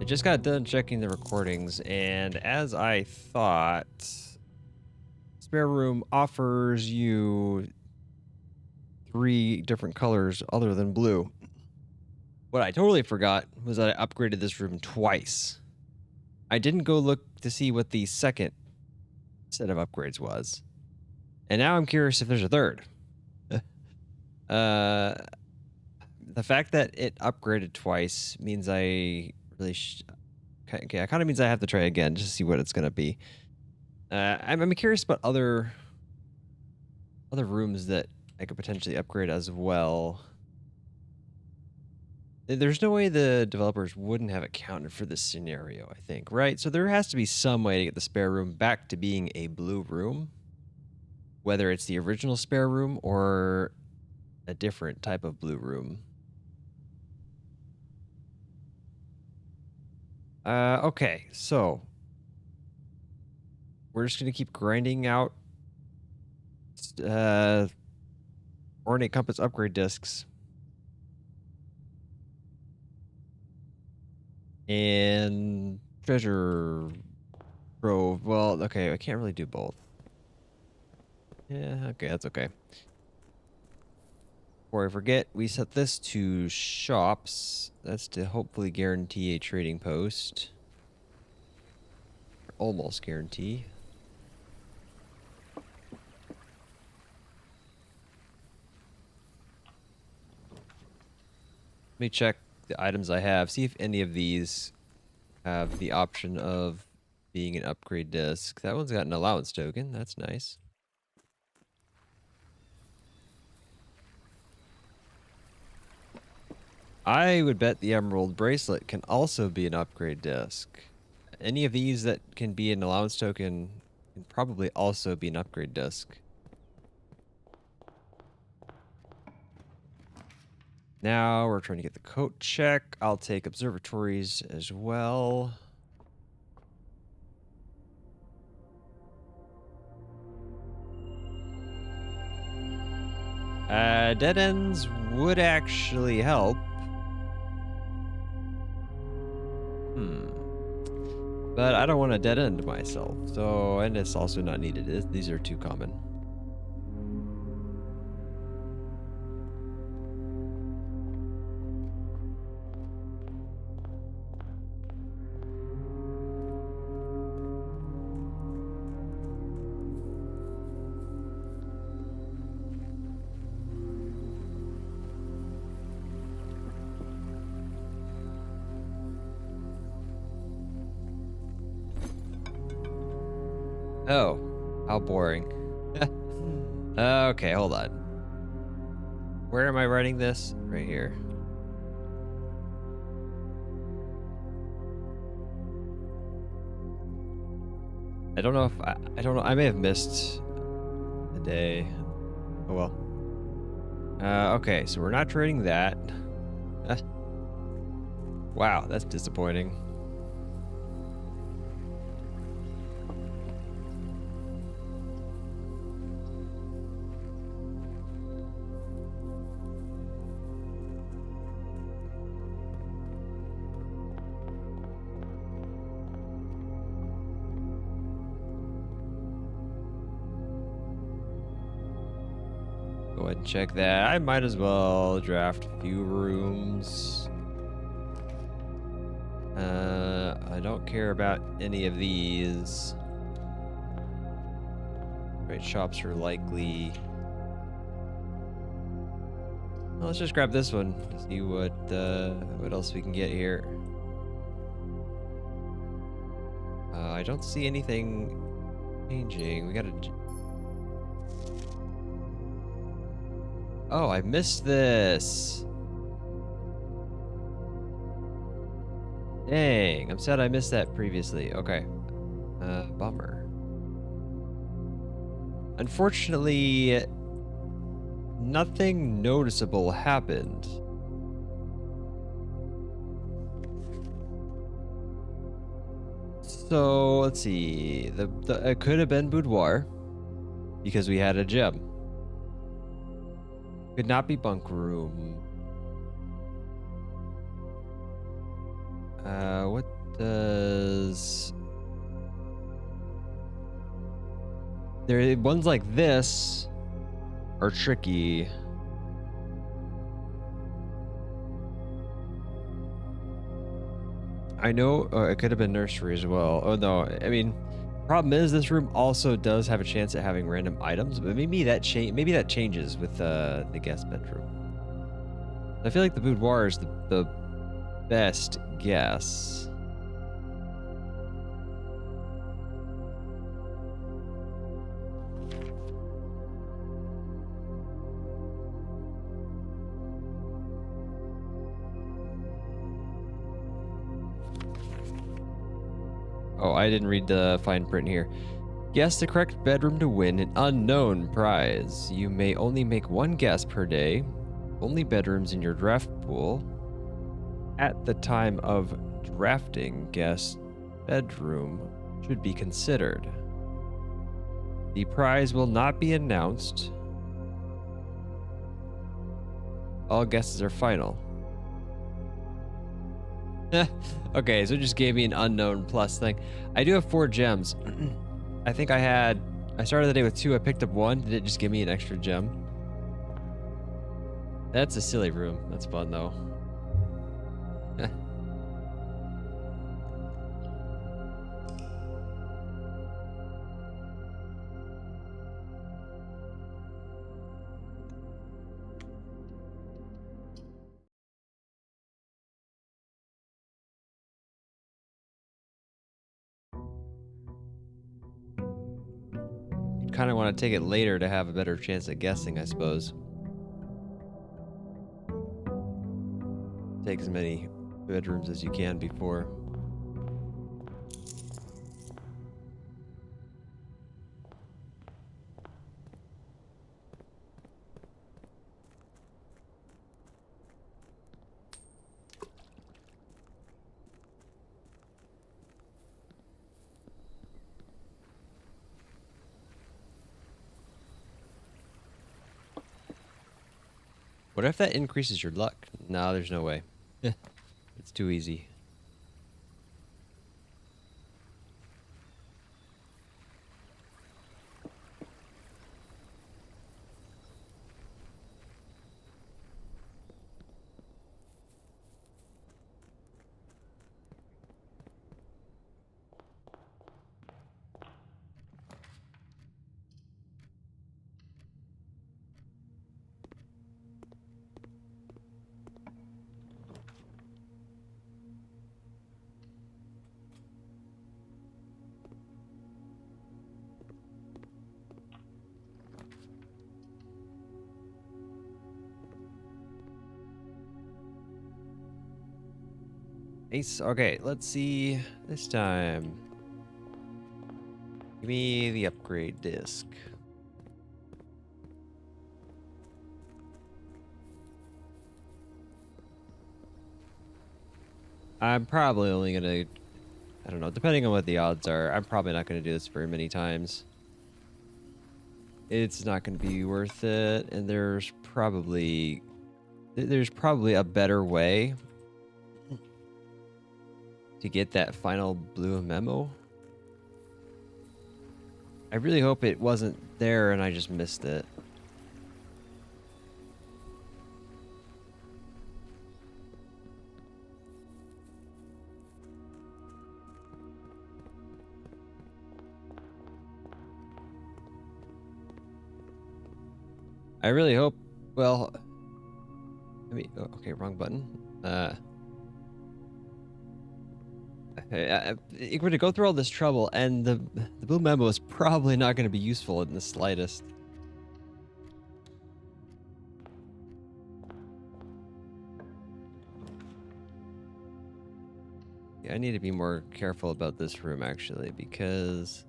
I just got done checking the recordings, and as I thought, Spare Room offers you three different colors other than blue. What I totally forgot was that I upgraded this room twice. I didn't go look to see what the second set of upgrades was. And now I'm curious if there's a third. uh, the fact that it upgraded twice means I really okay, it kind of means I have to try again just to see what it's going to be. I'm curious about other rooms that I could potentially upgrade as well. There's no way the developers wouldn't have accounted for this scenario, I think, right? So there has to be some way to get the spare room back to being a blue room, whether it's the original spare room or a different type of blue room. Okay, so we're just gonna keep grinding out uh, Ornate Compass upgrade discs. And treasure trove. Well, okay, I can't really do both. Yeah, okay, that's okay. Before I forget, we set this to shops. That's to hopefully guarantee a trading post. Almost guarantee. Let me check the items I have, see if any of these have the option of being an upgrade disc. That one's got an allowance token. That's nice. I would bet the Emerald Bracelet can also be an upgrade disc. Any of these that can be an allowance token can probably also be an upgrade disc. Now we're trying to get the coat check. I'll take observatories as well. Dead ends would actually help. But I don't want to dead end myself. So, and it's also not needed. These are too common. Oh, how boring. Okay, hold on. Where am I writing this? Right here. I don't know if I don't know. I may have missed a day. Oh well. Okay, so we're not trading that. Wow, that's disappointing. Go ahead and check that. I might as well draft a few rooms. I don't care about any of these. Right, shops are likely. Well, let's just grab this one. See what else we can get here. I don't see anything changing. We gotta. Oh, I missed this. Dang, I'm sad I missed that previously. Okay. Bummer. Unfortunately, nothing noticeable happened. So let's see. It could have been boudoir because we had a gem. Could not be bunk room. What does... There, ones like this are tricky. I know it could have been nursery as well. Oh no, I mean, problem is this room also does have a chance at having random items, but maybe that changes with the guest bedroom. I feel like the boudoir is the best guess. Oh, I didn't read the fine print here. Guess the correct bedroom to win an unknown prize. You may only make one guess per day. Only bedrooms in your draft pool. At the time of drafting, guest bedroom should be considered. The prize will not be announced. All guesses are final. Okay, so it just gave me an unknown plus thing. I do have 4 gems. I think I started the day with 2. I picked up 1. Did it just give me an extra gem? That's a silly room. That's fun though. You'd kind of want to take it later to have a better chance at guessing, I suppose. Take as many bedrooms as you can before. What if that increases your luck? No, there's no way. It's too easy. Ace. Okay, let's see this time. Give me the upgrade disc. I'm probably only gonna, I don't know, depending on what the odds are, I'm probably not gonna do this very many times. It's not gonna be worth it, and there's probably a better way to get that final blue memo. I really hope it wasn't there and I just missed it. I really hope, well, I mean, okay, wrong button. You're going to go through all this trouble, and the blue memo is probably not going to be useful in the slightest. Yeah, I need to be more careful about this room actually, because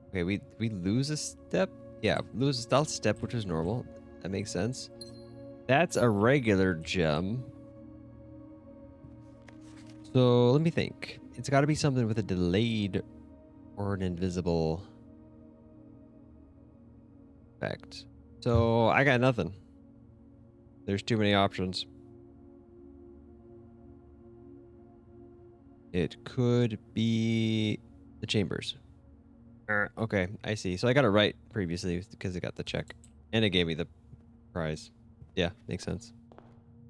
okay, we lose a step. Yeah, lose a stealth step, which is normal. That makes sense. That's a regular gem. So let me think. It's got to be something with a delayed or an invisible effect. So I got nothing. There's too many options. It could be the chambers. Okay, I see. So I got it right previously because it got the check. And it gave me the prize. Yeah, makes sense.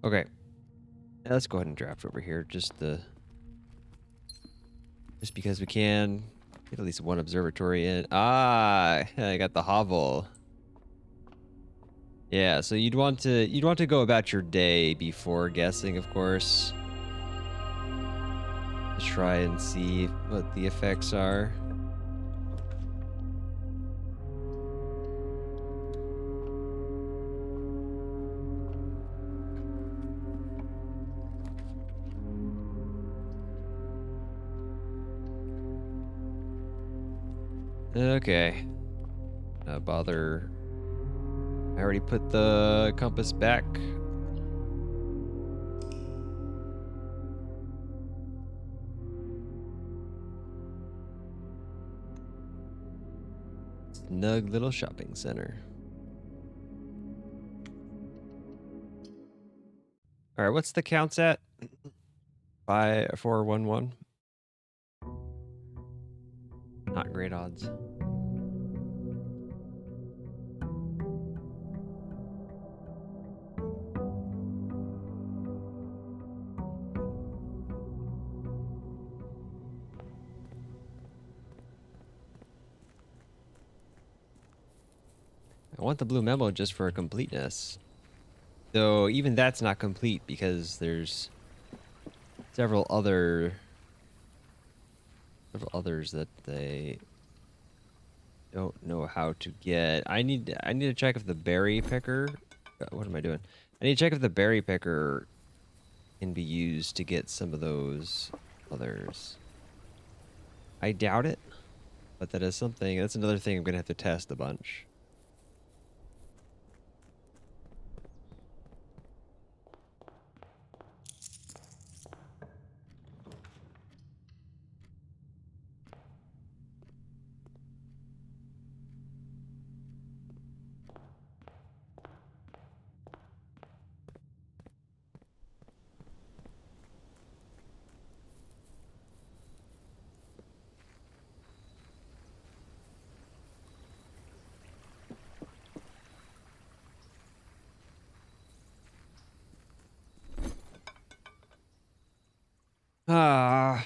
Okay. Now let's go ahead and draft over here just because we can get at least one observatory in. Ah, I got the hovel. Yeah, so you'd want to go about your day before guessing, of course, to try and see what the effects are. Okay. Bother. I already put the compass back. Snug little shopping center. All right, what's the counts at? 5411. Not great odds. I want the blue memo just for completeness. Though even that's not complete because there's several others that they don't know how to get. I need to check if the berry picker. What am I doing? I need to check if the berry picker can be used to get some of those others. I doubt it, but that is something. That's another thing I'm gonna have to test a bunch. Ah.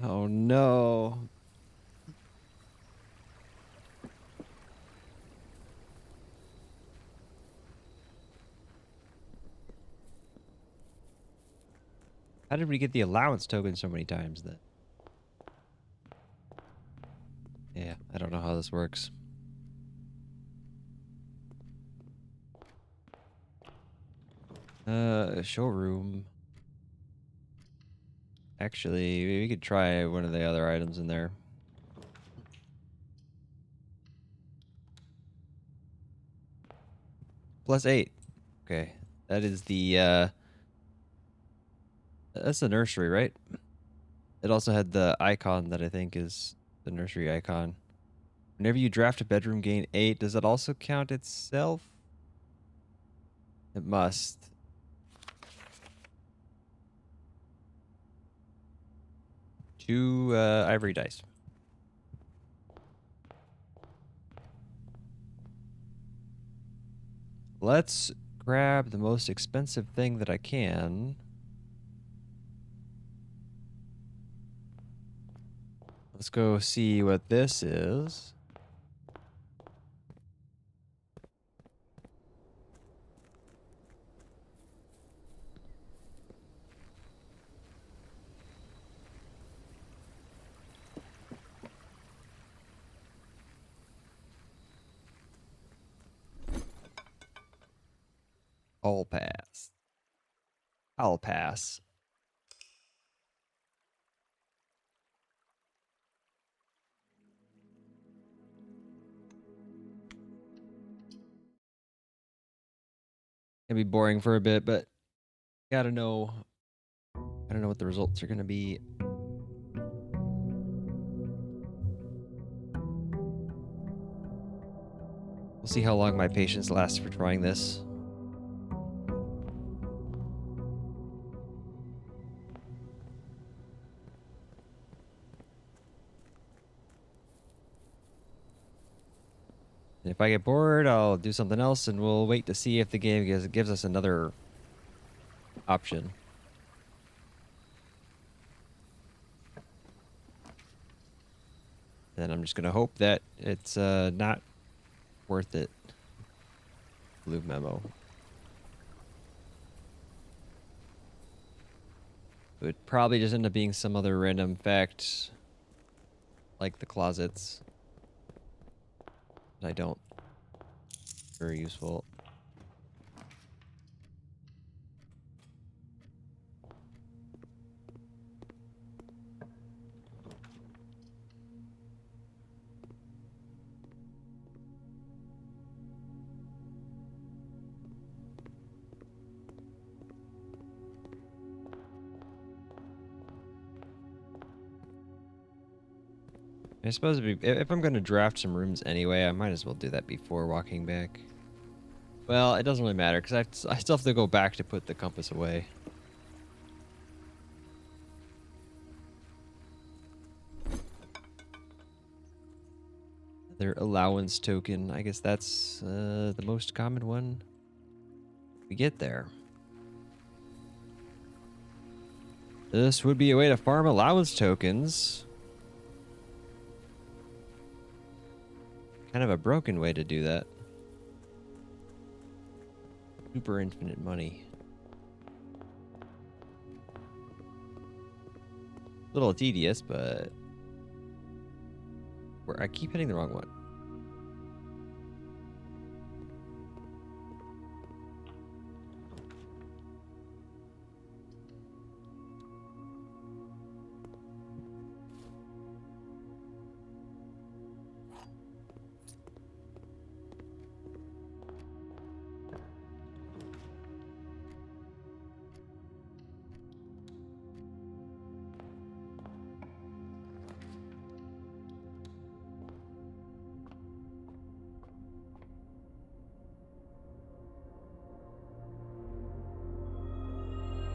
Oh no. How did we get the allowance token so many times then? Yeah, I don't know how this works. Showroom. Actually, we could try one of the other items in there. +8. Okay. That is the that's the nursery, right? It also had the icon that I think is the nursery icon. Whenever you draft a bedroom, gain 8. Does that also count itself? It must. 2 ivory dice. Let's grab the most expensive thing that I can. Let's go see what this is. I'll pass. I'll pass. Gonna be boring for a bit, but gotta know. I don't know what the results are gonna be. We'll We'll see how long my patience lasts for trying this. And if I get bored, I'll do something else, and we'll wait to see if the game gives us another option. Then I'm just gonna hope that it's not worth it. Blue memo. It would probably just end up being some other random fact, like the closets. I don't. Very useful. I suppose if I'm going to draft some rooms anyway, I might as well do that before walking back. Well, it doesn't really matter because I still have to go back to put the compass away. Their allowance token. I guess that's the most common one we get there. This would be a way to farm allowance tokens. Kind of a broken way to do that. Super infinite money. A little tedious, but I keep hitting the wrong one.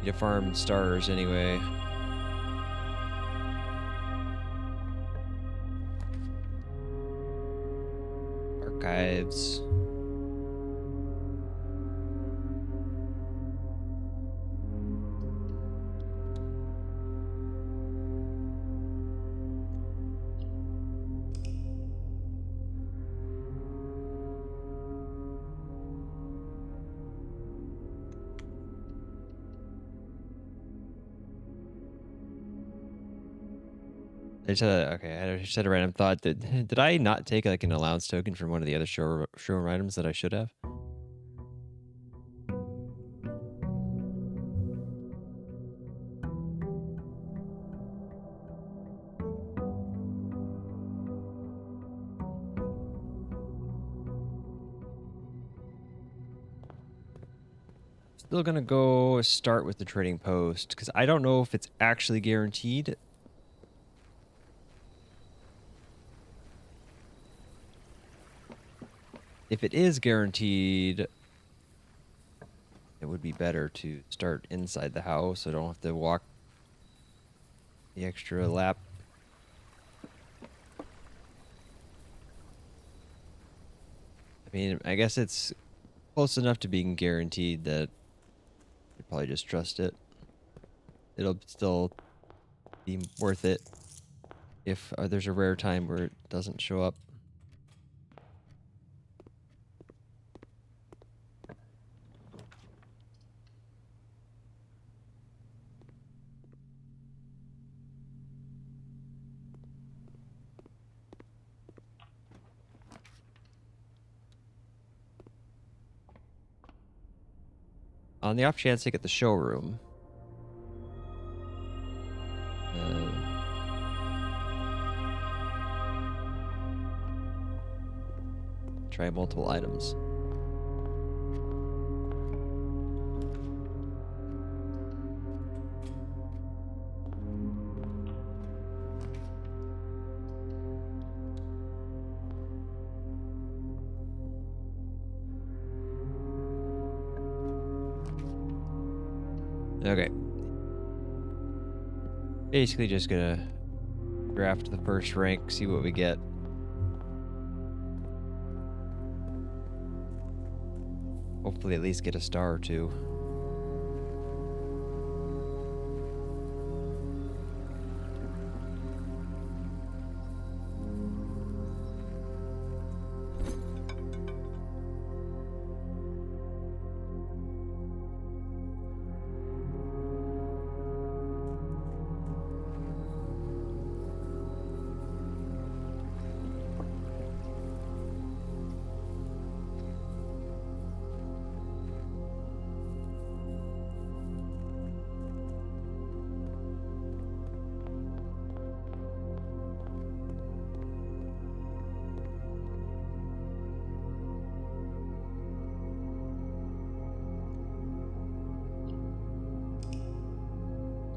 Need to farm stars anyway. Archives. I just had a random thought. Did I not take like an allowance token from one of the other showroom items that I should have? Still gonna go start with the trading post because I don't know if it's actually guaranteed. If it is guaranteed, it would be better to start inside the house so I don't have to walk the extra lap. I mean, I guess it's close enough to being guaranteed that you probably just trust it. It'll still be worth it if there's a rare time where it doesn't show up. On the off chance they get the showroom. Try multiple items. Okay. Basically just gonna draft the first rank, see what we get. Hopefully at least get a star or two.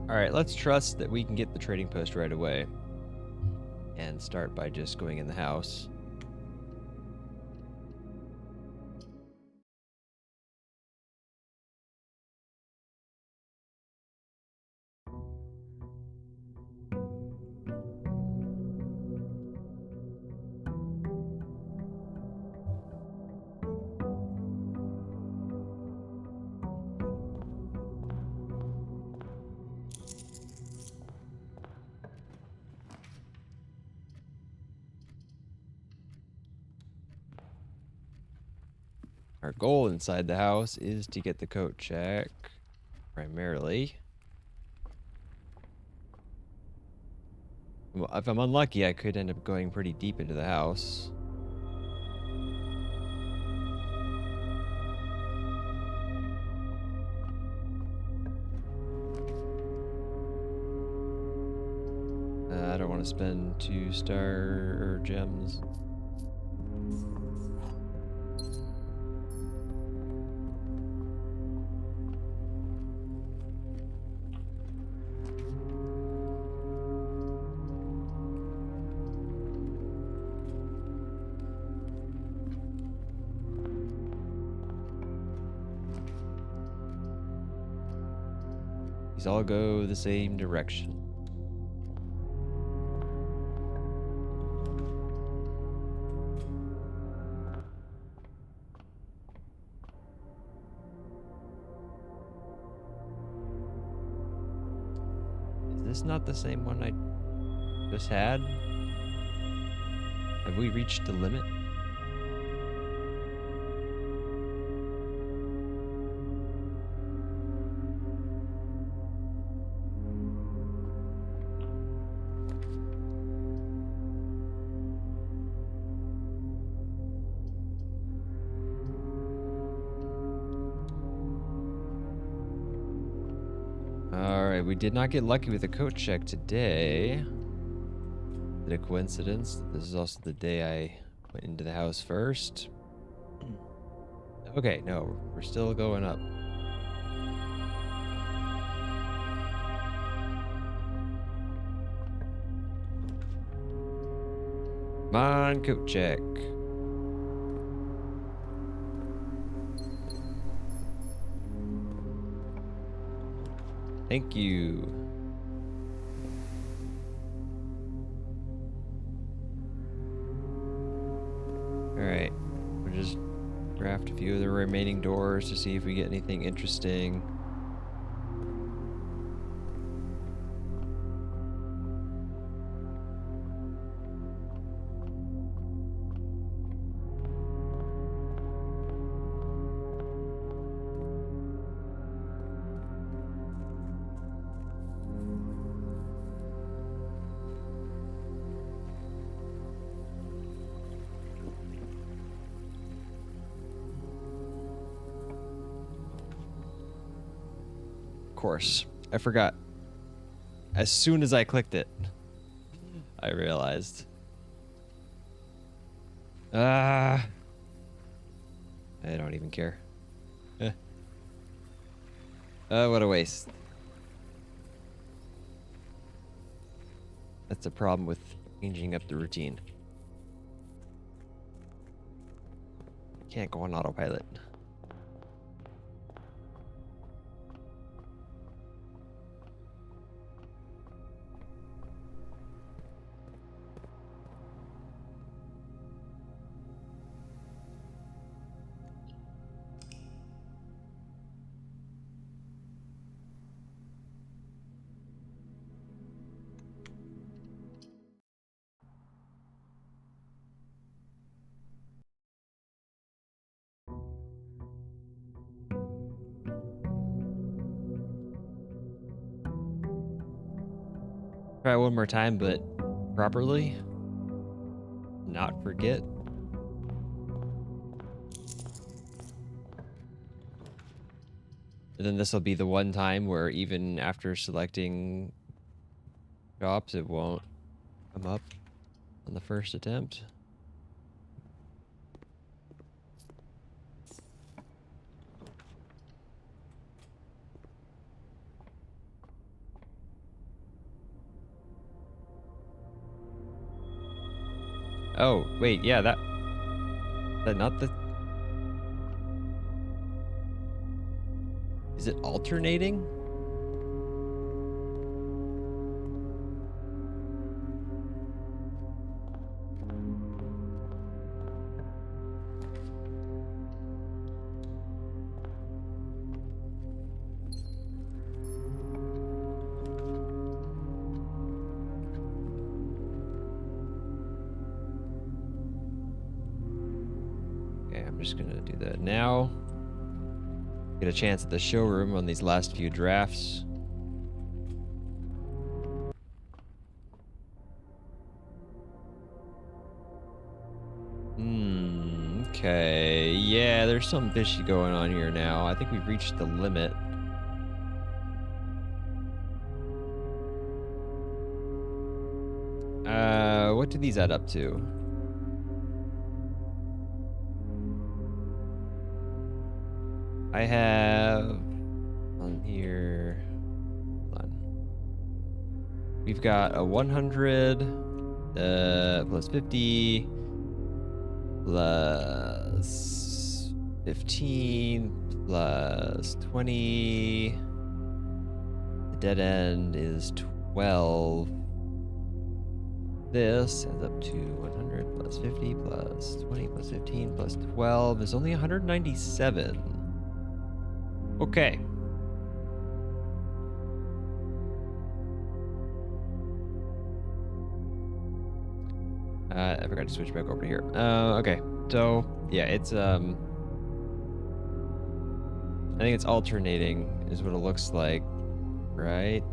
Alright, let's trust that we can get the trading post right away. And start by just going in the house. Our goal inside the house is to get the coat check, primarily. Well, if I'm unlucky, I could end up going pretty deep into the house. I don't want to spend 2-star gems. These all go the same direction. Is this not the same one I just had? Have we reached the limit? Alright, we did not get lucky with the coat check today. Is it a coincidence? This is also the day I went into the house first. Okay, no, we're still going up. Come on, coat check. Thank you. Alright, we'll just draft a few of the remaining doors to see if we get anything interesting. Of course, I forgot. As soon as I clicked it, I realized. I don't even care. What a waste. That's a problem with changing up the routine. Can't go on autopilot. Try one more time, but properly. Not forget. And then this will be the one time where even after selecting jobs, it won't come up on the first attempt. Oh, wait, yeah, that not the... Is it alternating? Okay, I'm just gonna do that now. Get a chance at the showroom on these last few drafts. Okay. Yeah, there's something fishy going on here now. I think we've reached the limit. What do these add up to? I have on here. Hold on. We've got a 100 plus 50 plus 15 plus 20. The dead end is 12. This adds up to 100 plus 50 plus 20 plus 15 plus 12 is only 197. Okay. I forgot to switch back over to here. Okay. So, yeah, it's, I think it's alternating is what it looks like, right?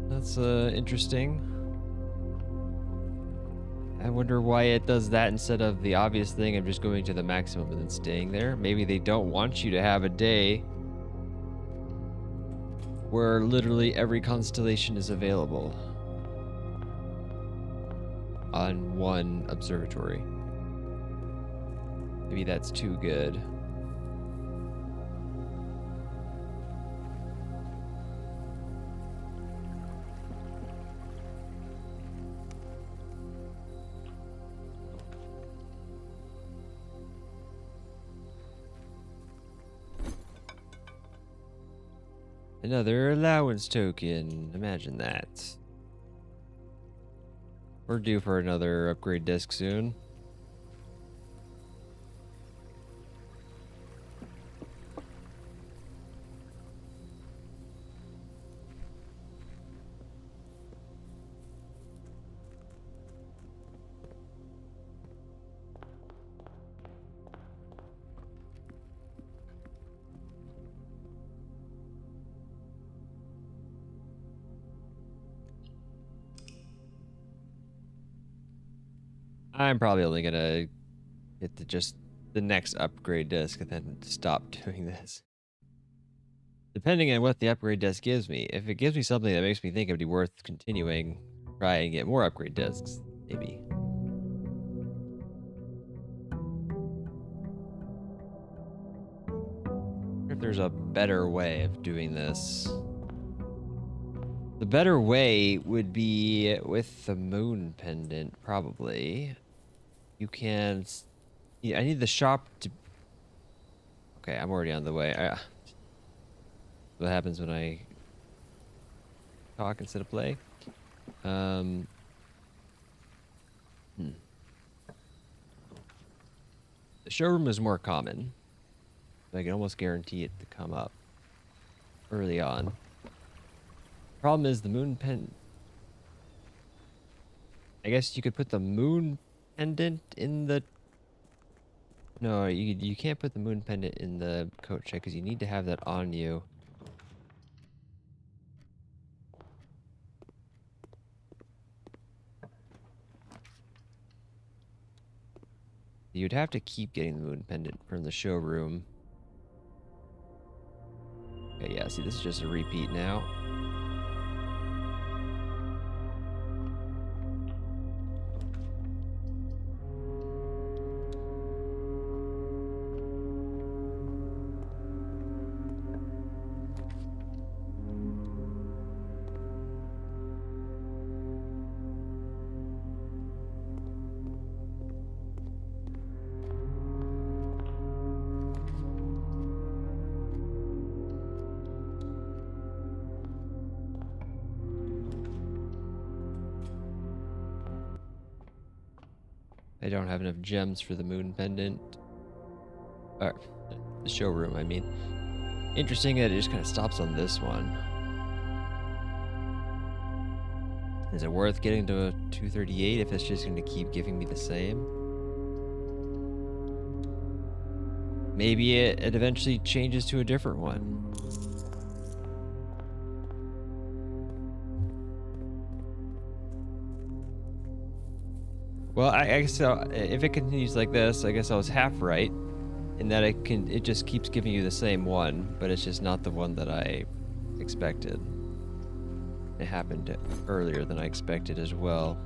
That's, interesting. I wonder why it does that instead of the obvious thing of just going to the maximum and then staying there. Maybe they don't want you to have a day where literally every constellation is available on one observatory. Maybe that's too good. Another allowance token. Imagine that. We're due for another upgrade disc soon. I'm probably only gonna get to just the next upgrade disc and then stop doing this. Depending on what the upgrade disc gives me. If it gives me something that makes me think it'd be worth continuing, try and get more upgrade discs, maybe. If there's a better way of doing this. The better way would be with the moon pendant, probably. You can... Yeah, I need the shop to... Okay, I'm already on the way. What happens when I talk instead of play? The showroom is more common. I can almost guarantee it to come up early on. Problem is the moon pendant. I guess you could put the moon pendant in the No, you can't put the moon pendant in the coat check because you need to have that on you. You'd have to keep getting the moon pendant from the showroom. Okay, yeah, see, this is just a repeat now. I don't have enough gems for the moon pendant. Or, the showroom, I mean. Interesting that it just kind of stops on this one. Is it worth getting to a 238 if it's just going to keep giving me the same? Maybe it eventually changes to a different one. Well, I guess so. If it continues like this, I guess I was half right in that it just keeps giving you the same one, but it's just not the one that I expected. It happened earlier than I expected as well.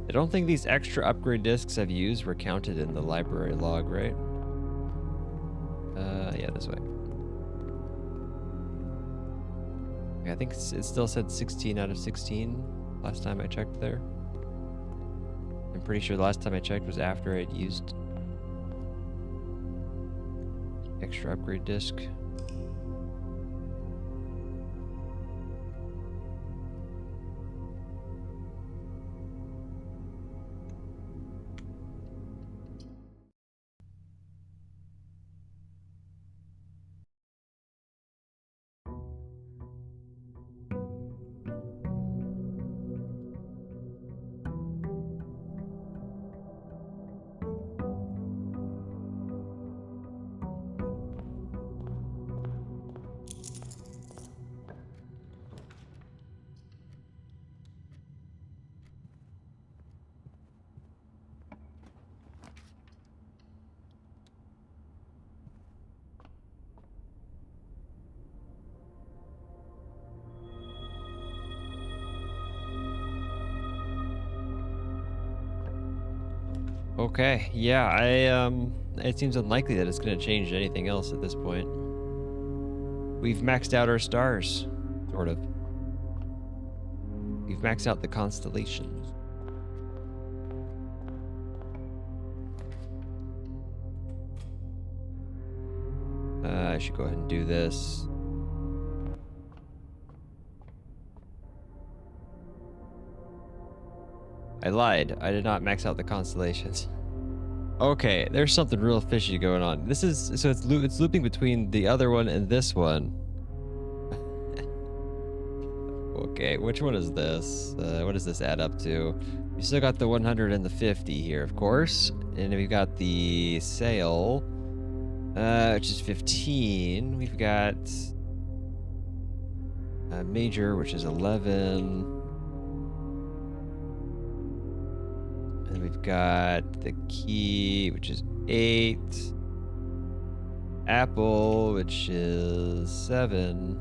I don't think these extra upgrade discs I've used were counted in the library log, right? Yeah, this way. Okay, I think it still said 16 out of 16 last time I checked there. I'm pretty sure the last time I checked was after I'd used extra upgrade disc. Okay, yeah, it seems unlikely that it's gonna change anything else at this point. We've maxed out our stars, sort of. We've maxed out the constellations. I should go ahead and do this. I lied. I did not max out the constellations. Okay, there's something real fishy going on. This is so it's looping between the other one and this one. Okay, which one is this? What does this add up to? We still got the 100 and the 50 here, of course, and we've got the sail, which is 15. We've got major, which is 11. And we've got the key, which is 8. Apple, which is 7.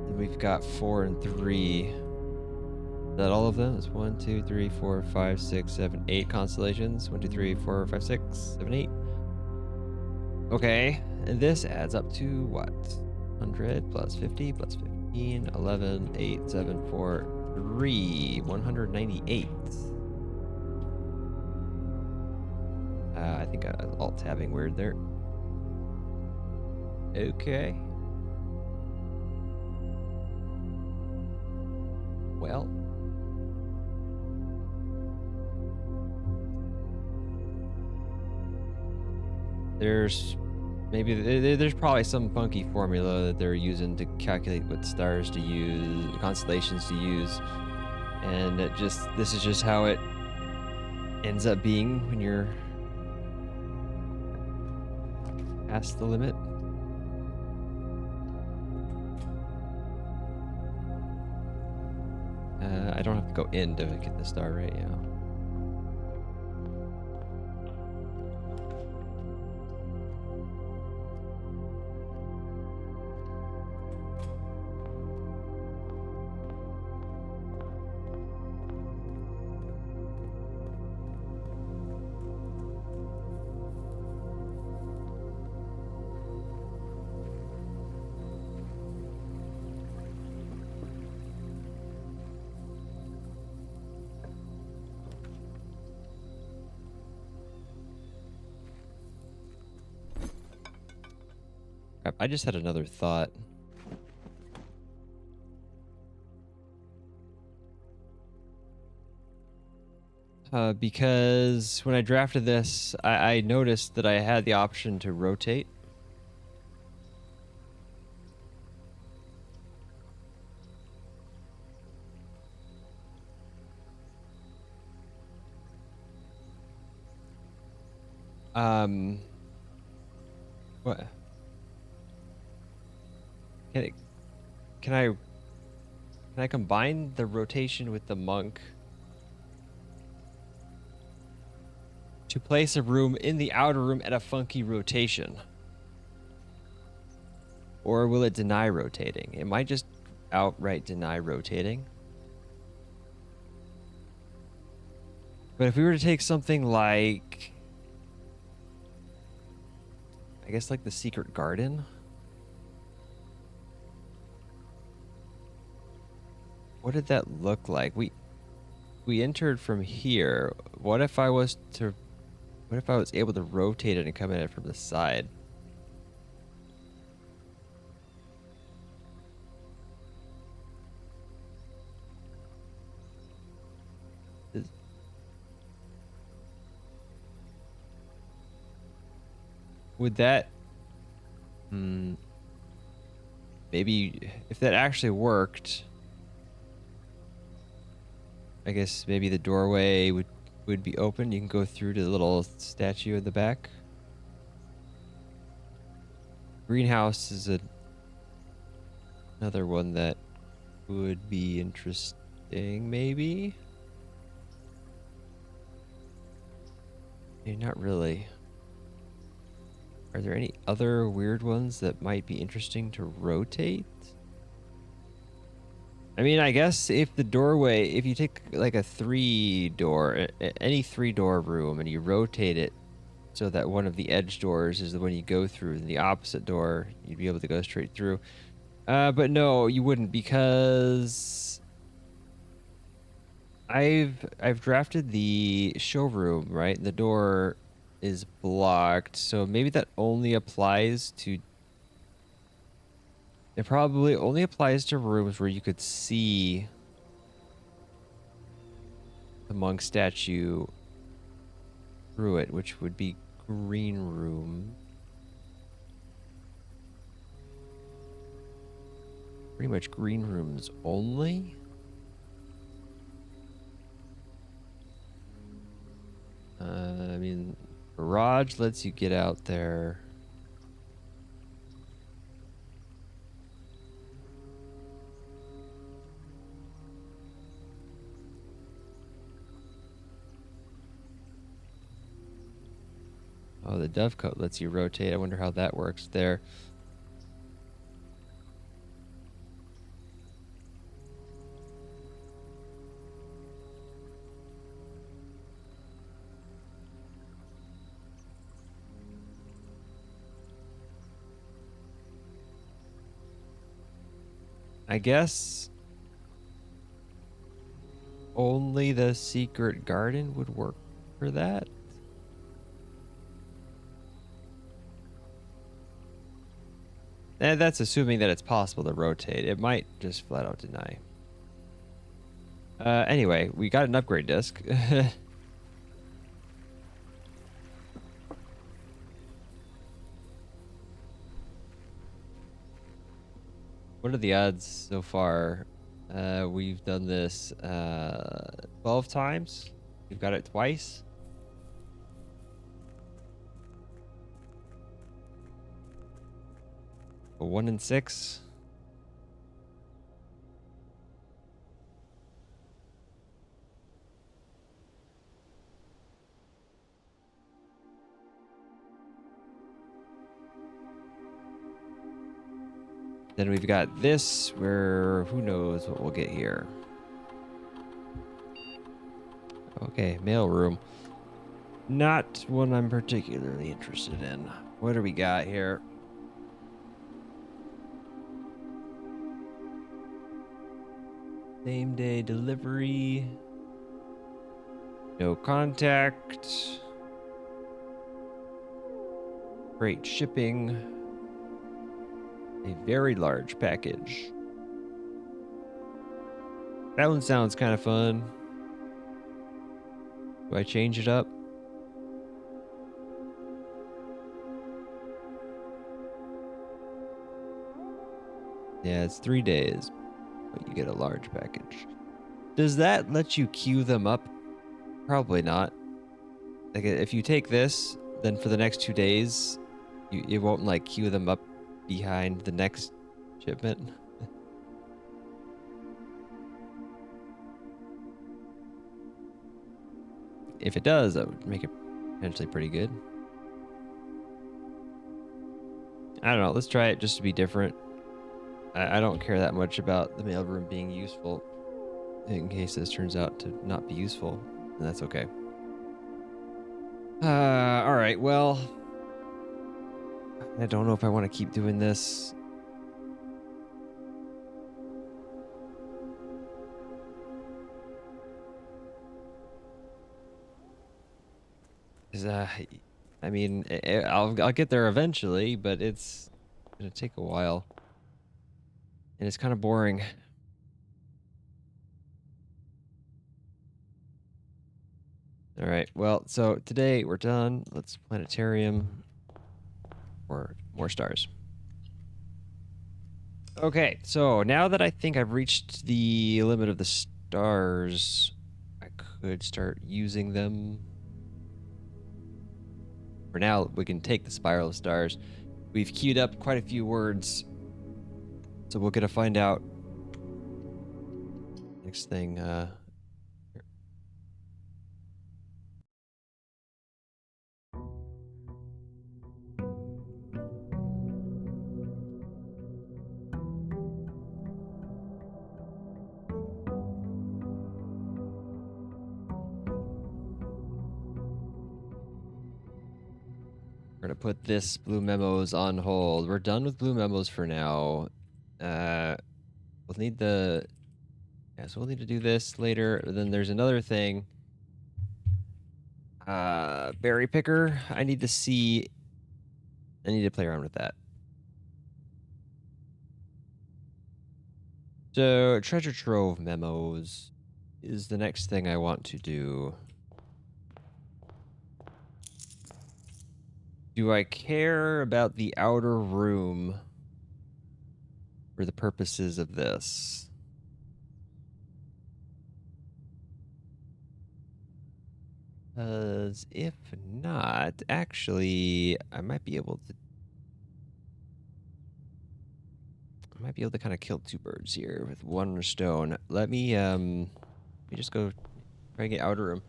And we've got 4 and 3. Is that all of them? It's 1, 2, 3, 4, 5, 6, 7, 8 constellations. 1, 2, 3, 4, 5, 6, 7, 8. Okay, and this adds up to what? 100 plus 50 plus 15, 11, 8, 7, 4, 3, 198. I think alt-tabbing weird there. Okay. Well. there's there's probably some funky formula that they're using to calculate what stars to use, constellations to use, and this is just how it ends up being when you're past the limit. I don't have to go in to get the star, right? Yeah. Crap, I just had another thought. Because when I drafted this, I noticed that I had the option to rotate. What? Can it, can I combine the rotation with the monk to place a room in the outer room at a funky rotation? Or will it deny rotating? It might just outright deny rotating. But if we were to take something like, I guess like the secret garden. What did that look like? We entered from here. What if I was able to rotate it and come at it from the side? Is- Would that maybe if that actually worked, I guess maybe the doorway would be open. You can go through to the little statue at the back. Greenhouse is another one that would be interesting, maybe. Not really. Are there any other weird ones that might be interesting to rotate? I mean, I guess if you take like a any 3-door room and you rotate it so that one of the edge doors is the one you go through and the opposite door, you'd be able to go straight through. But no, you wouldn't, because I've drafted the showroom, right? The door is blocked, so maybe that only applies to. It probably only applies to rooms where you could see the monk statue through it, which would be green room. Pretty much green rooms only. I mean, garage lets you get out there. Oh, the dovecote lets you rotate. I wonder how that works there. I guess only the secret garden would work for that. And that's assuming that it's possible to rotate. It might just flat out deny. Anyway, we got an upgrade disc. What are the odds so far? We've done this 12 times. We've got it twice. A 1 in 6. Then we've got this, where who knows what we'll get here. Okay, mailroom. Not one I'm particularly interested in. What do we got here? Same day delivery. No contact. Freight shipping. A very large package. That one sounds kind of fun. Do I change it up? Yeah, it's 3 days, but you get a large package. Does that let you queue them up? Probably not. Like, if you take this, then for the next 2 days, it won't like queue them up behind the next shipment. If it does, that would make it potentially pretty good. I don't know. Let's try it just to be different. I don't care that much about the mailroom being useful. In case this turns out to not be useful, then that's okay. All right. Well, I don't know if I want to keep doing this. I mean, I'll get there eventually, but it's gonna take a while, and it's kind of boring. All right. Well, so today we're done. Let's planetarium or more stars. Okay. So now that I think I've reached the limit of the stars, I could start using them. For now, we can take the spiral of stars. We've queued up quite a few words, so we'll get to find out. Next thing, we're gonna put this blue memos on hold. We're done with blue memos for now. We'll need the so we'll need to do this later. Then there's another thing. Berry picker. I need to see. I need to play around with that. So treasure trove memos is the next thing I want to do. Do I care about the outer room for the purposes of this? Because if not, actually, I might be able to kind of kill 2 birds here with 1 stone. Let me just go try and get outer room.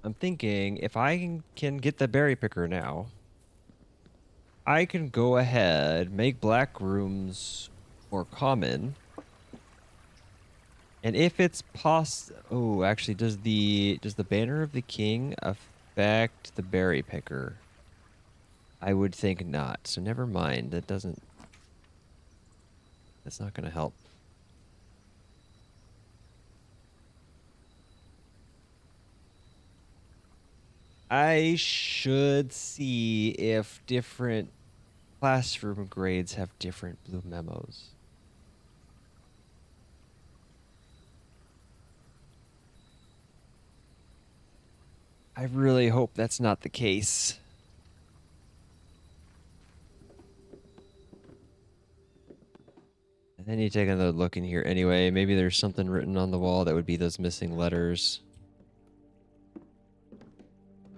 I'm thinking if I can get the berry picker now, I can go ahead, make black rooms more common. And if it's oh, actually, does the banner of the king affect the berry picker? I would think not. So never mind. That's not going to help. I should see if different classroom grades have different blue memos. I really hope that's not the case. I need to take another look in here anyway. Maybe there's something written on the wall that would be those missing letters.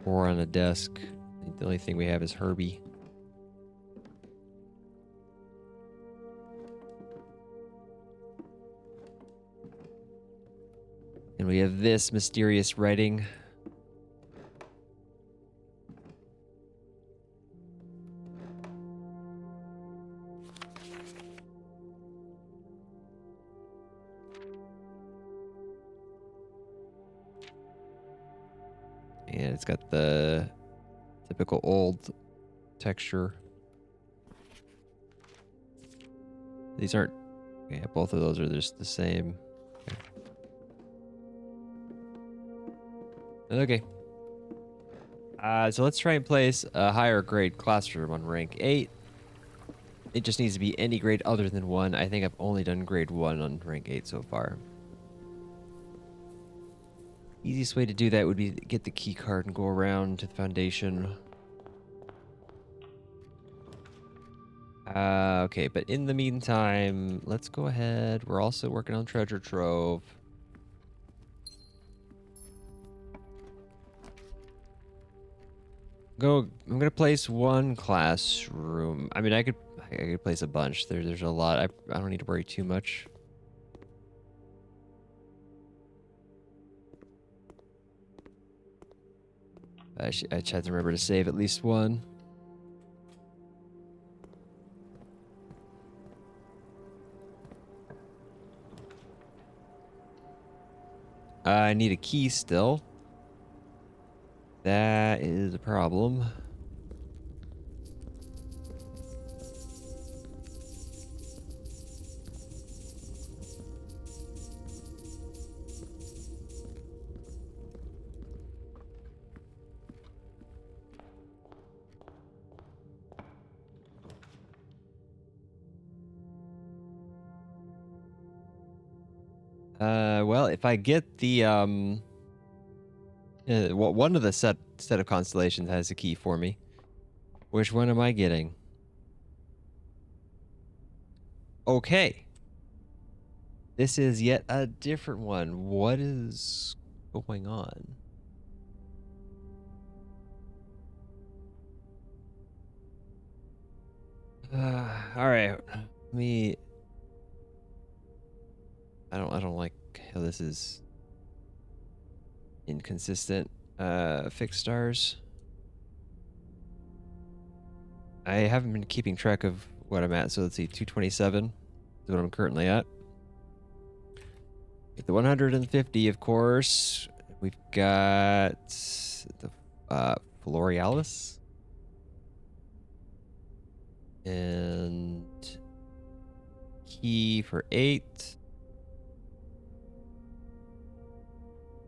Or on a desk. The only thing we have is Herbie. And we have this mysterious writing. And it's got the typical old texture. These aren't... Yeah, both of those are just the same. Okay. So let's try and place a higher grade classroom on rank 8. It just needs to be any grade other than 1. I think I've only done grade 1 on rank 8 so far. Easiest way to do that would be to get the key card and go around to the foundation. Okay, but in the meantime, let's go ahead. We're also working on treasure trove. I'm gonna place one classroom. I mean, I could place a bunch. There's a lot. I don't need to worry too much. I just had to remember to save at least one. I need a key still. That is a problem. Well, if I get the one of the set of constellations has a key for me. Which one am I getting? Okay. This is yet a different one. What is going on? All right. I don't like how this is inconsistent. Fixed stars. I haven't been keeping track of what I'm at, so let's see. 227 is what I'm currently at. With the 150, of course, we've got the Florealis. And key for 8.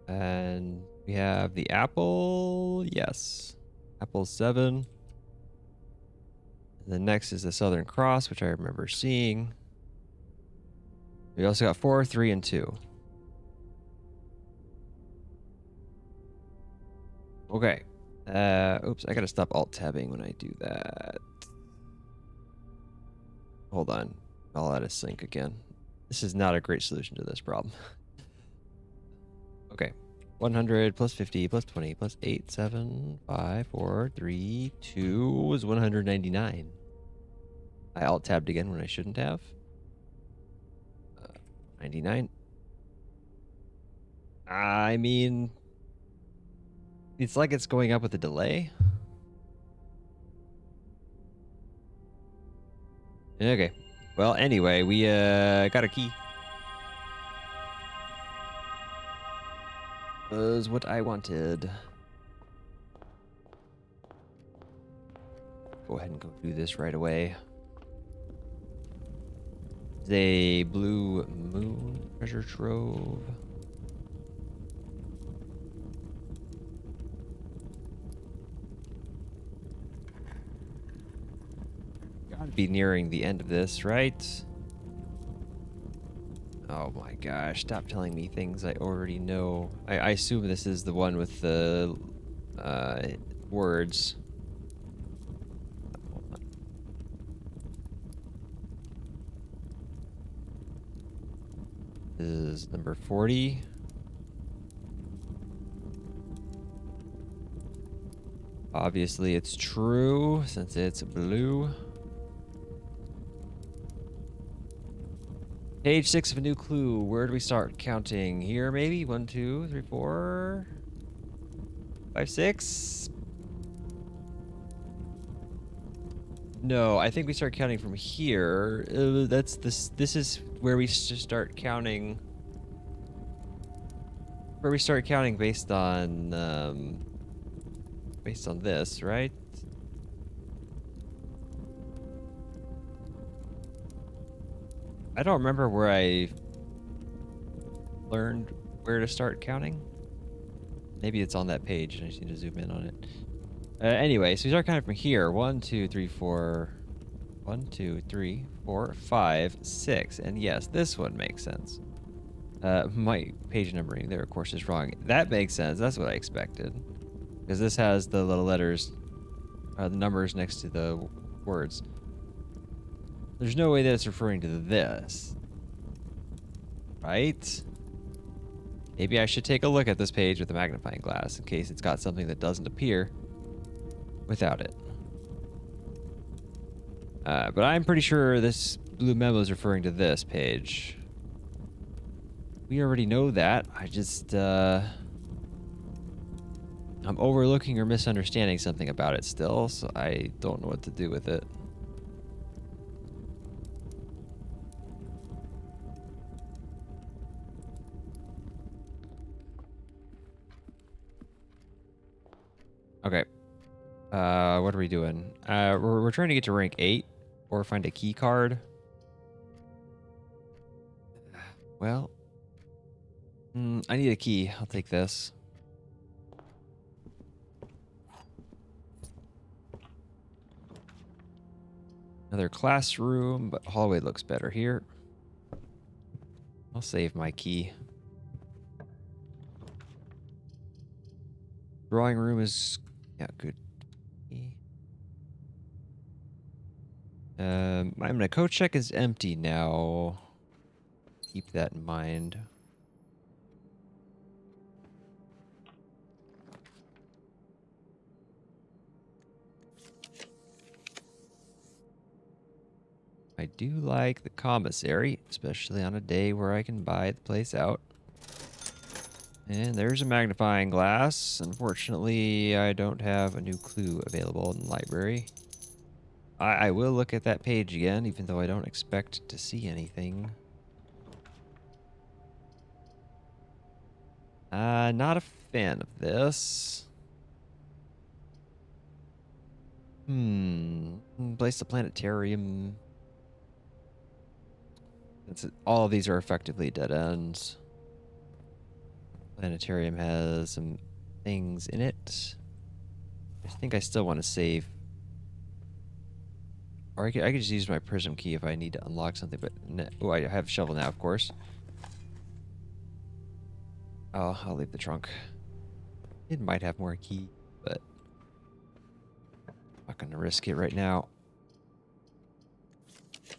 And we have the apple. Yes. Apple 7. And the next is the Southern Cross, which I remember seeing. We also got 4, 3, and 2. Okay. Oops, I gotta stop alt-tabbing when I do that. Hold on. I'll add a sync again. This is not a great solution to this problem. Okay. 100 plus 50 plus 20 plus 8, 7, 5, 4, 3, 2 was 199. I alt-tabbed again when I shouldn't have. 99. I mean, it's like it's going up with a delay. Okay. Well, anyway, we got a key. Was what I wanted. Go ahead and go do this right away. The blue moon treasure trove. Gotta be nearing the end of this, right? Oh my gosh, stop telling me things I already know. I assume this is the one with the words. is number 40. Obviously, it's true since it's blue. Page 6 of a new clue. Where do we start counting? Here, maybe? 1, 2, 3, 4, 5, 6. No, I think we start counting from here. That's this. This is where we start counting. Where we start counting based on this, right? I don't remember where I learned where to start counting. Maybe it's on that page and I just need to zoom in on it. Anyway, so we start counting from here. 1, 2, 3, 4. 1, 2, 3, 4, 5, 6. And yes, this one makes sense. My page numbering there, of course, is wrong. That makes sense. That's what I expected. Because this has the little letters, the numbers next to the words. There's no way that it's referring to this. Right? Maybe I should take a look at this page with a magnifying glass in case it's got something that doesn't appear without it. But I'm pretty sure this blue memo is referring to this page. We already know that. I just, I'm overlooking or misunderstanding something about it still, so I don't know what to do with it. Okay. What are we doing? We're trying to get to rank 8 or find a key card. Well, I need a key. I'll take this. Another classroom, but hallway looks better here. I'll save my key. Drawing room is, yeah, good. My code check is empty now. Keep that in mind. I do like the commissary, especially on a day where I can buy the place out. And there's a magnifying glass. Unfortunately, I don't have a new clue available in the library. I will look at that page again, even though I don't expect to see anything. Not a fan of this. Place the planetarium. All of these are effectively dead ends. Planetarium has some things in it. I think I still want to save. Or I could just use my prism key if I need to unlock something, but oh, I have a shovel now, of course. Oh, I'll leave the trunk. It might have more key, but I'm not gonna risk it right now.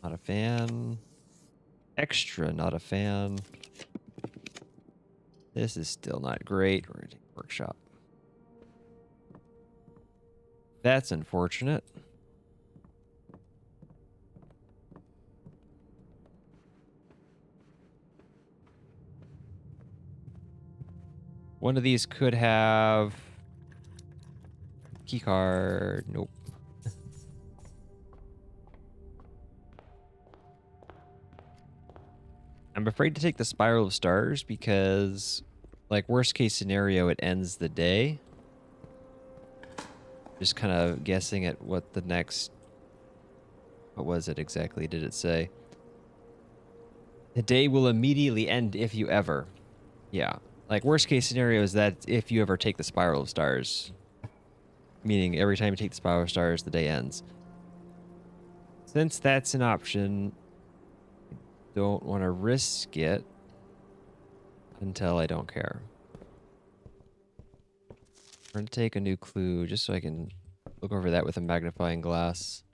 Not a fan. Extra, not a fan. This is still not great. We're gonna take a workshop. That's unfortunate. One of these could have key card. Nope. I'm afraid to take the Spiral of Stars because, like, worst case scenario, it ends the day. Just kind of guessing at what the next... What was it exactly? Did it say? The day will immediately end if you ever. Yeah. Like, worst case scenario is that if you ever take the Spiral of Stars. Meaning every time you take the Spiral of Stars, the day ends. Since that's an option, I don't want to risk it until I don't care. I'm going to take a new clue just so I can look over that with a magnifying glass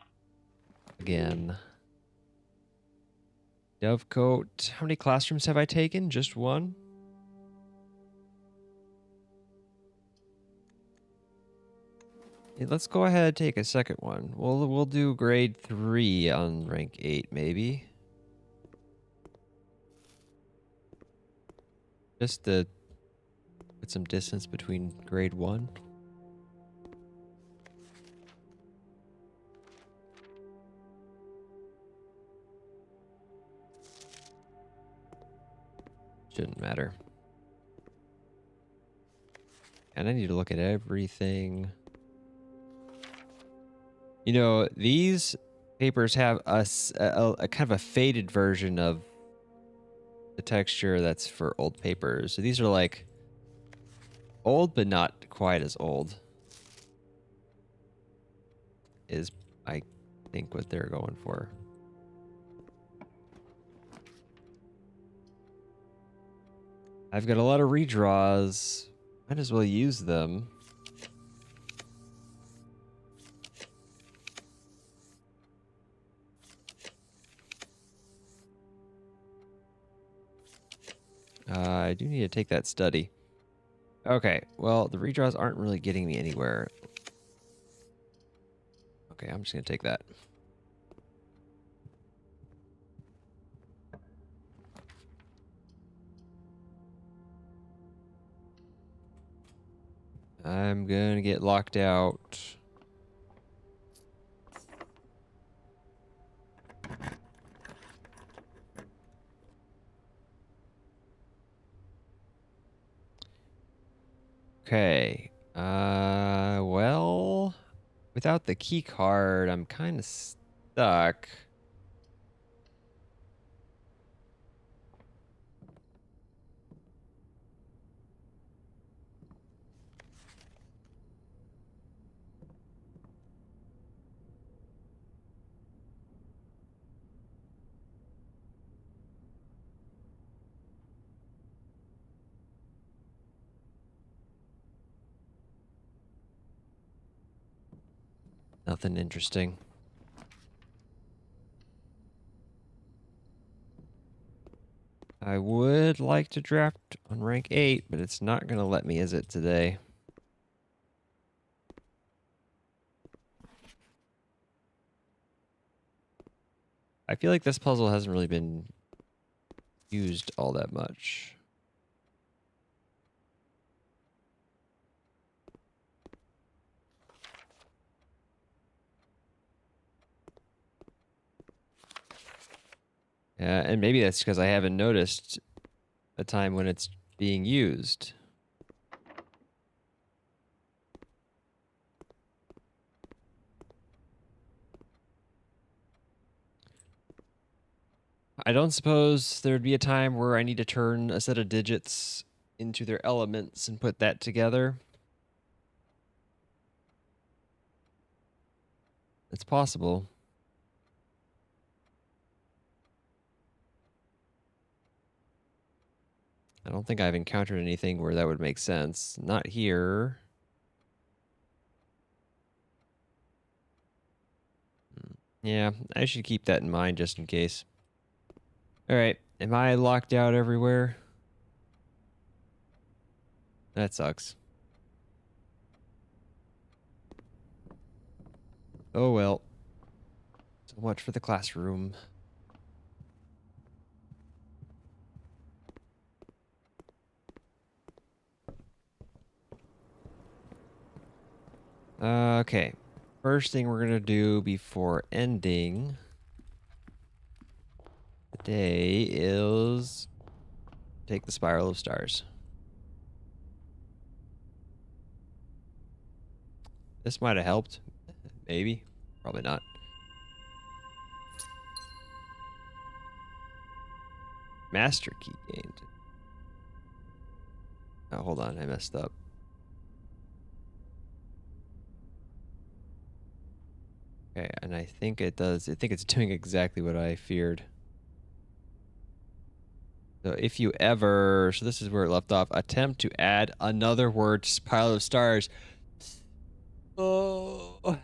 again. Dovecote. How many classrooms have I taken? Just one? Hey, let's go ahead and take a second one. We'll do grade 3 on rank 8, maybe. Just to put some distance between grade 1. Shouldn't matter. And I need to look at everything. You know, these papers have a kind of a faded version of the texture that's for old papers. So these are like old, but not quite as old. Is, I think, what they're going for. I've got a lot of redraws. Might as well use them. I do need to take that study. Okay, well, the redraws aren't really getting me anywhere. Okay, I'm just going to take that. I'm going to get locked out. Okay. Well, without the key card, I'm kind of stuck. Nothing interesting. I would like to draft on rank 8, but it's not going to let me, is it, today? I feel like this puzzle hasn't really been used all that much. Yeah, and maybe that's because I haven't noticed a time when it's being used. I don't suppose there'd be a time where I need to turn a set of digits into their elements and put that together. It's possible. I don't think I've encountered anything where that would make sense. Not here. Yeah, I should keep that in mind just in case. All right, am I locked out everywhere? That sucks. Oh well. So much for the classroom. Okay. First thing we're going to do before ending the day is take the Spiral of Stars. This might have helped. Maybe. Probably not. Master key gained. Oh, hold on. I messed up. Okay, and I think it does. I think it's doing exactly what I feared. So if you ever, so this is where it left off, attempt to add another word to Spiral of Stars. Oh.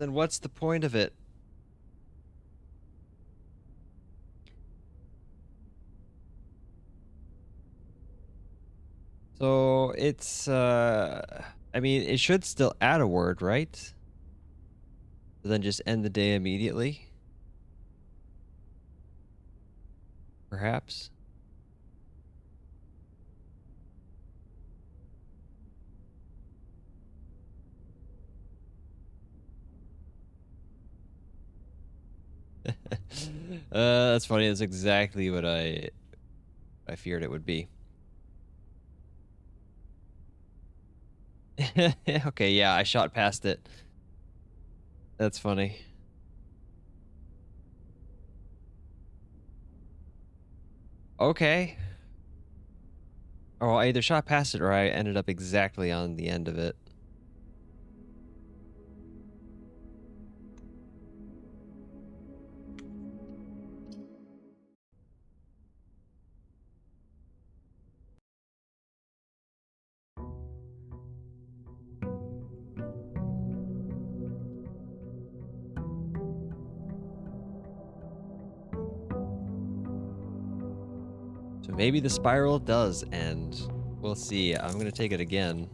Then what's the point of it? So it's I mean, it should still add a word, right? But then just end the day immediately, perhaps. That's funny. That's exactly what I feared it would be. Okay, yeah, I shot past it. That's funny. Okay. Oh, I either shot past it or I ended up exactly on the end of it. So maybe the spiral does end. We'll see. I'm gonna take it again.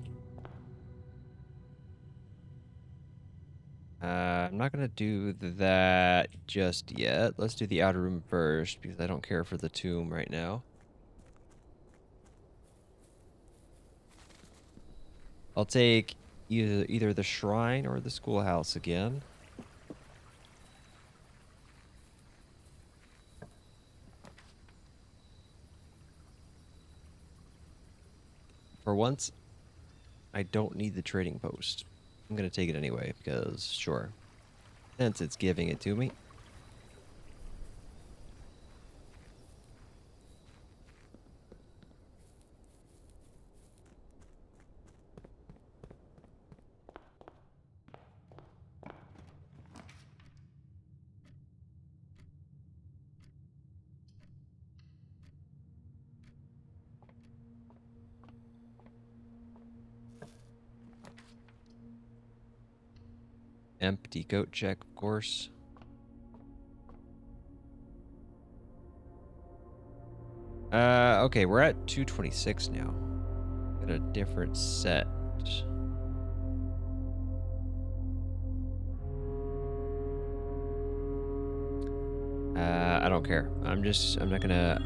I'm not gonna do that just yet. Let's do the outer room first because I don't care for the tomb right now. I'll take either the shrine or the schoolhouse again. For once, I don't need the trading post. I'm gonna take it anyway because sure, since it's giving it to me. Empty goat check, of course. Okay, we're at 226 now. Got a different set. I don't care. I'm not gonna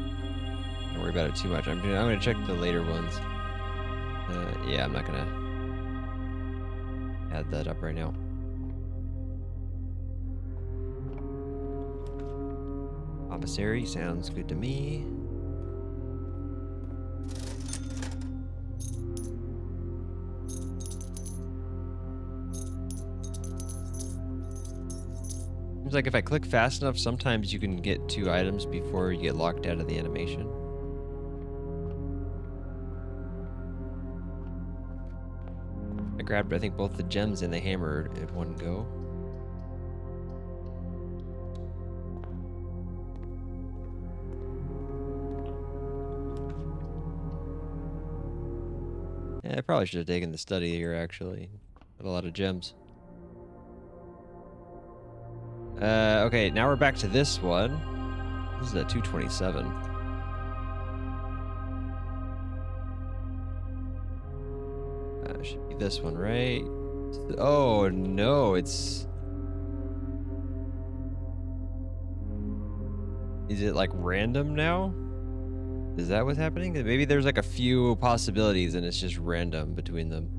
worry about it too much. I'm gonna check the later ones. Yeah, I'm not gonna add that up right now. Commissary sounds good to me. Seems like if I click fast enough, sometimes you can get 2 items before you get locked out of the animation. I grabbed, I think, both the gems and the hammer at one go. Yeah, I probably should have taken the study here, actually. Got a lot of gems. Okay, now we're back to this one. This is at 227. Should be this one, right? Oh, no, it's... Is it, like, random now? Is that what's happening? Maybe there's, like, a few possibilities and it's just random between them.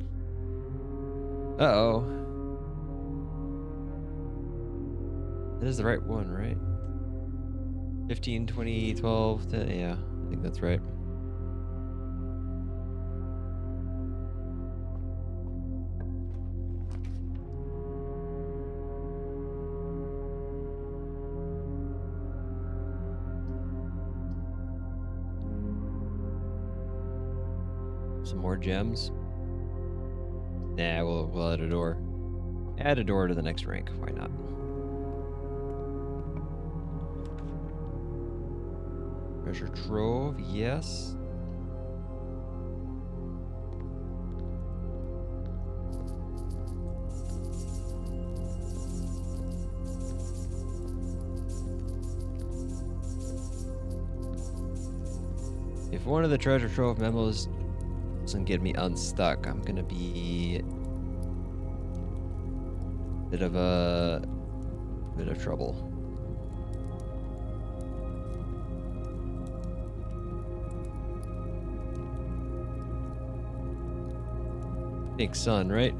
Uh-oh. That is the right one, right? 15, 20, 12, 10, yeah, I think that's right. Some more gems. Nah, we'll add a door. Add a door to the next rank. Why not? Treasure trove, yes. If one of the treasure trove memos doesn't get me unstuck, I'm gonna be a bit of trouble. Big sun, right?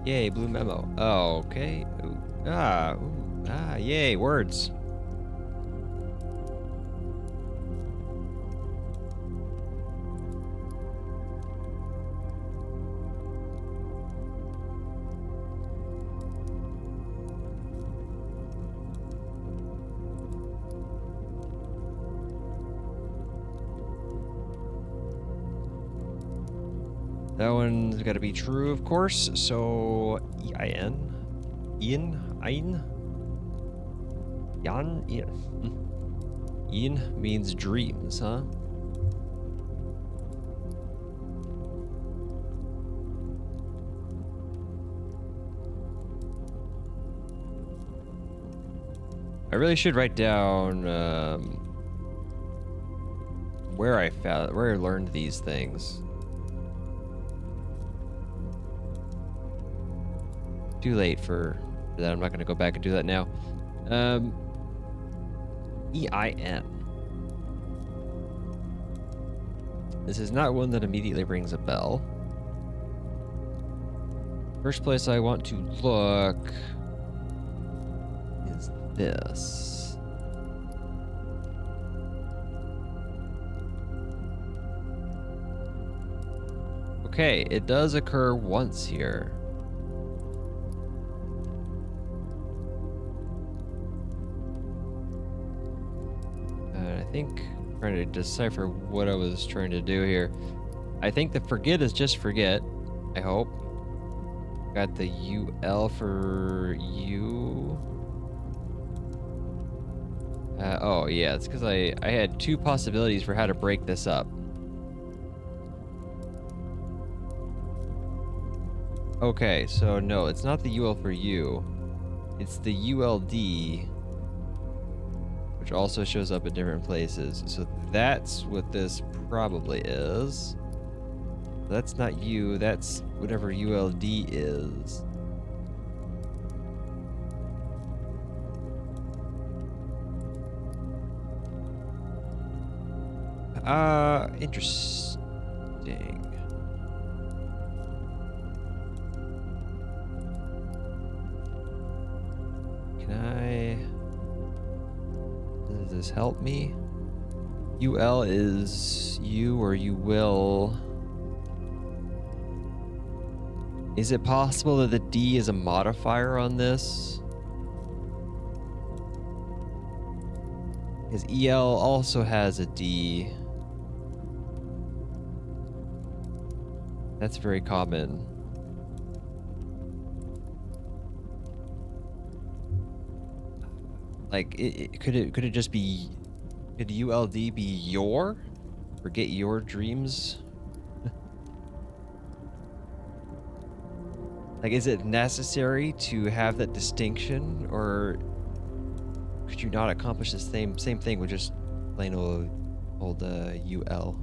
Yay, blue memo. Oh, okay. Yay, words. That one's got to be true, of course. So, E-I-N. Ian? Ein? Jan? Ian means dreams, huh? I really should write down where I learned these things. Too late for that. I'm not going to go back and do that now. E-I-N. This is not one that immediately rings a bell. First place I want to look is this. Okay, it does occur once here. I think I'm trying to decipher what I was trying to do here. I think the forget is just forget, I hope. Got the UL for you. Oh yeah, it's because I had two possibilities for how to break this up. Okay, so no, it's not the UL for you. It's the ULD, which also shows up at different places. So that's what this probably is. That's not you, that's whatever ULD is. Interesting. Does this help me? UL is you or you will. Is it possible that the D is a modifier on this? Because EL also has a D. That's very common. Like, could it just be, could ULD be your? Forget your dreams? Like, is it necessary to have that distinction, or could you not accomplish the same thing with just plain old UL?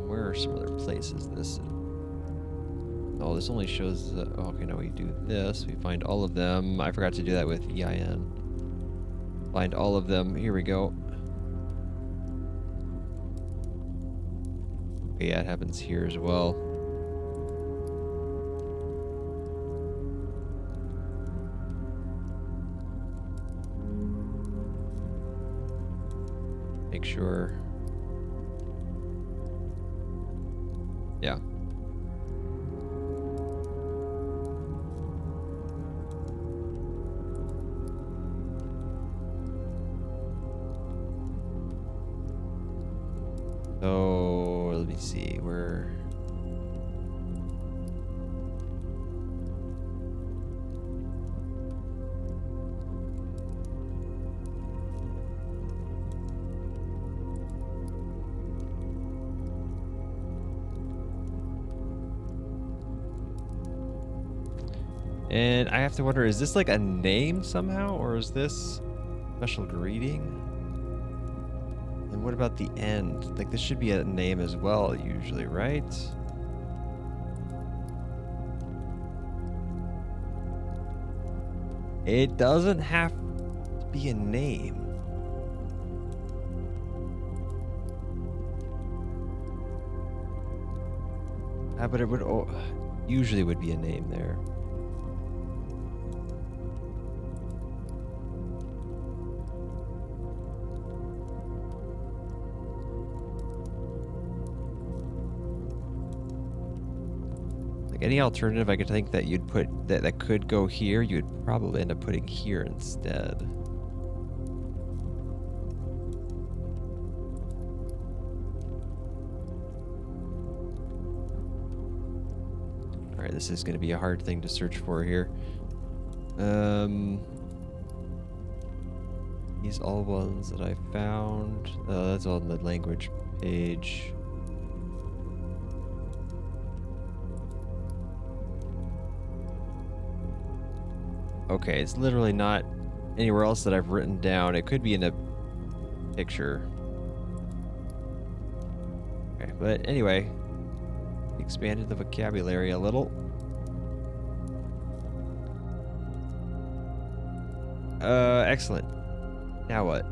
Where are some other places this? Oh, this only shows. Oh, okay, no, we do this. We find all of them. I forgot to do that with EIN. Find all of them. Here we go. Okay, yeah, it happens here as well. Make sure. Yeah. So let me see where. And I have to wonder, is this like a name somehow, or is this special greeting? And what about the end? Like, this should be a name as well, usually, right? It doesn't have to be a name. But it would usually would be a name there. Like any alternative I could think that you'd put that could go here, you'd probably end up putting here instead. All right, this is going to be a hard thing to search for here. These all ones that I found. That's on the language page. Okay, it's literally not anywhere else that I've written down. It could be in a picture. Okay, but anyway, expanded the vocabulary a little. Excellent. Now what?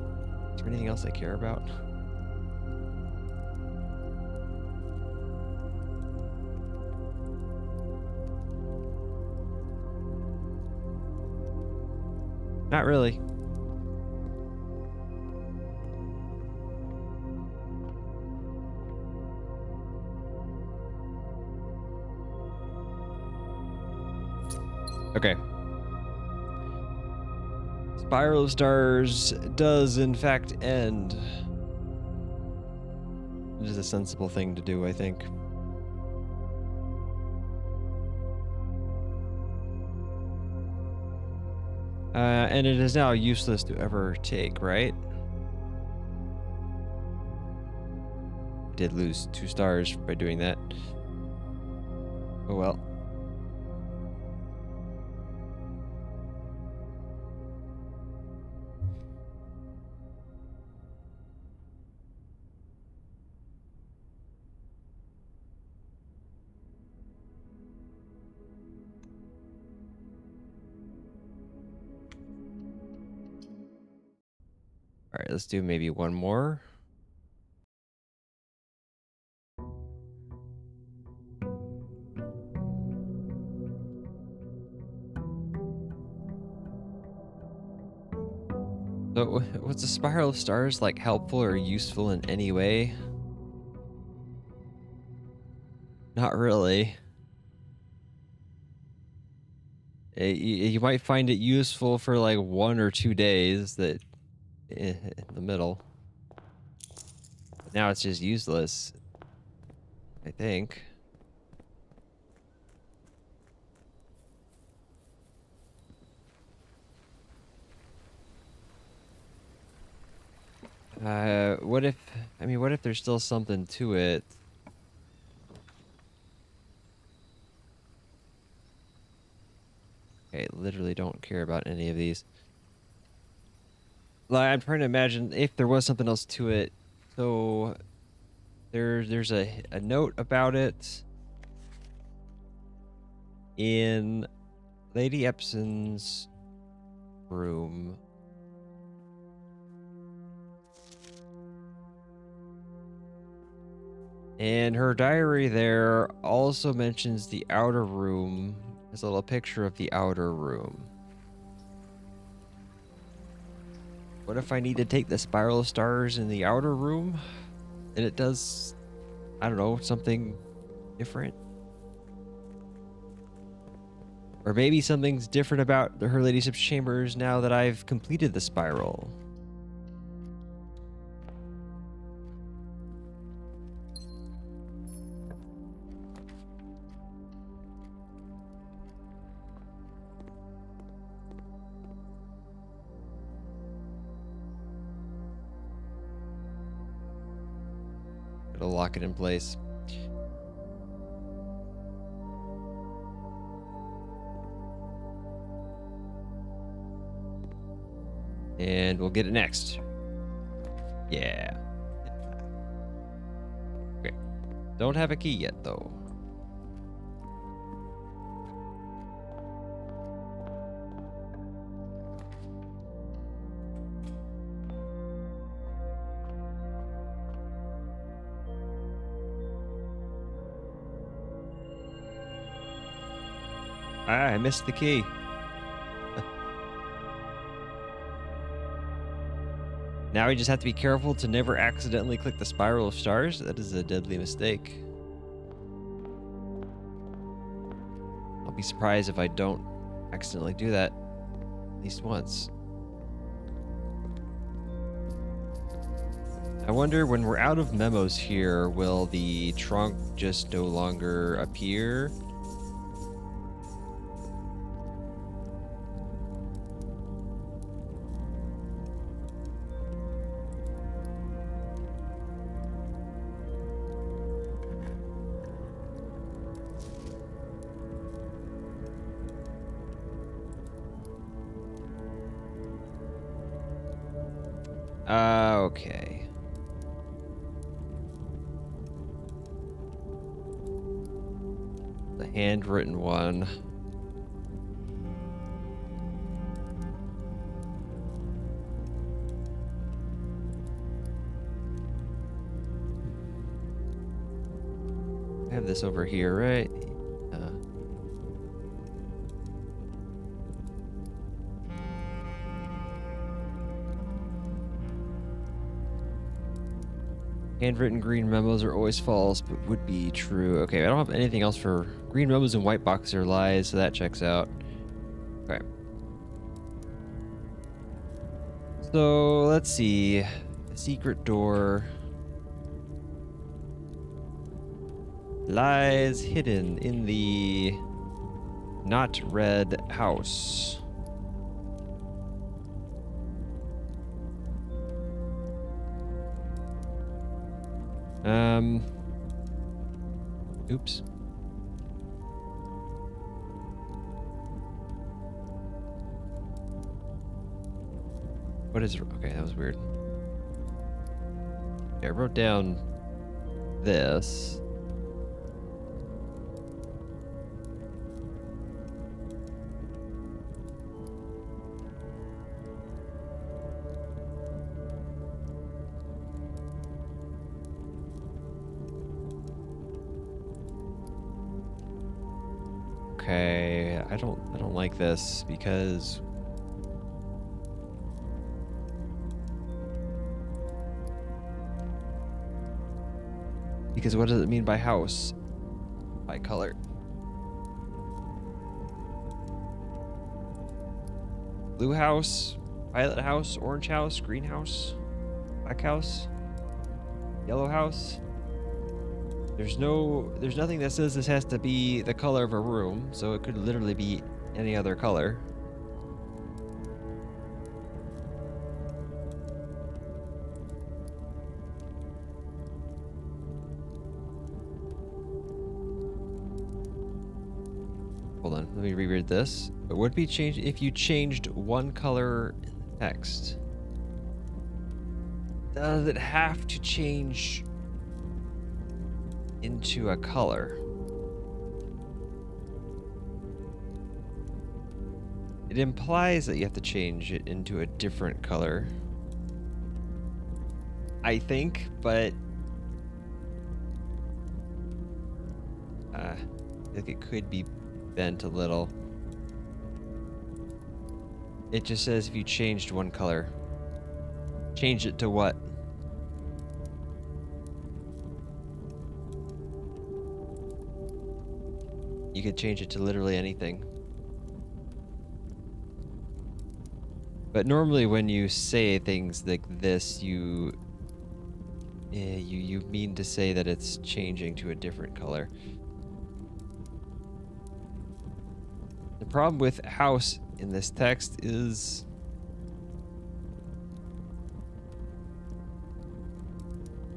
Is there anything else I care about? Not really. Okay. Spiral of Stars does in fact end. It is a sensible thing to do, I think. And it is now useless to ever take, right? Did lose 2 stars by doing that. Oh well. All right, let's do maybe one more. So, was the Spiral of Stars like helpful or useful in any way? Not really. You might find it useful for like 1 or 2 days that in the middle. But now it's just useless, I think. What if, I mean, what if there's still something to it? Okay, literally don't care about any of these. Like, I'm trying to imagine if there was something else to it. So there's a note about it in Lady Epson's room. And her diary there also mentions the outer room. There's a little picture of the outer room. What if I need to take the Spiral of Stars in the outer room? And it does, I don't know, something different? Or maybe something's different about the Her Ladyship's chambers now that I've completed the spiral. It'll lock it in place. And we'll get it next. Yeah. Okay. Don't have a key yet, though. Ah, I missed the key. Now we just have to be careful to never accidentally click the spiral of stars. That is a deadly mistake. I'll be surprised if I don't accidentally do that at least once. I wonder, when we're out of memos here, will the trunk just no longer appear? Okay. The handwritten one. I have this over here, right? Handwritten green memos are always false, but would be true. Okay, I don't have anything else for green memos and white boxes are lies, so that checks out. Okay. So let's see. A secret door lies hidden in the not red house. Oops. What is... Okay, that was weird. Okay, I wrote down this. Okay, I don't like this because what does it mean by house? By color. Blue house, violet house, orange house, green house, black house, yellow house. There's nothing that says this has to be the color of a room, so it could literally be any other color. Hold on, let me reread this. It would be changed if you changed one color in the text. Does it have to change into a color? It implies that you have to change it into a different color, I think, but I think it could be bent a little. It just says if you changed one color. Change it to what? You could change it to literally anything. But normally when you say things like this, you mean to say that it's changing to a different color. The problem with house in this text is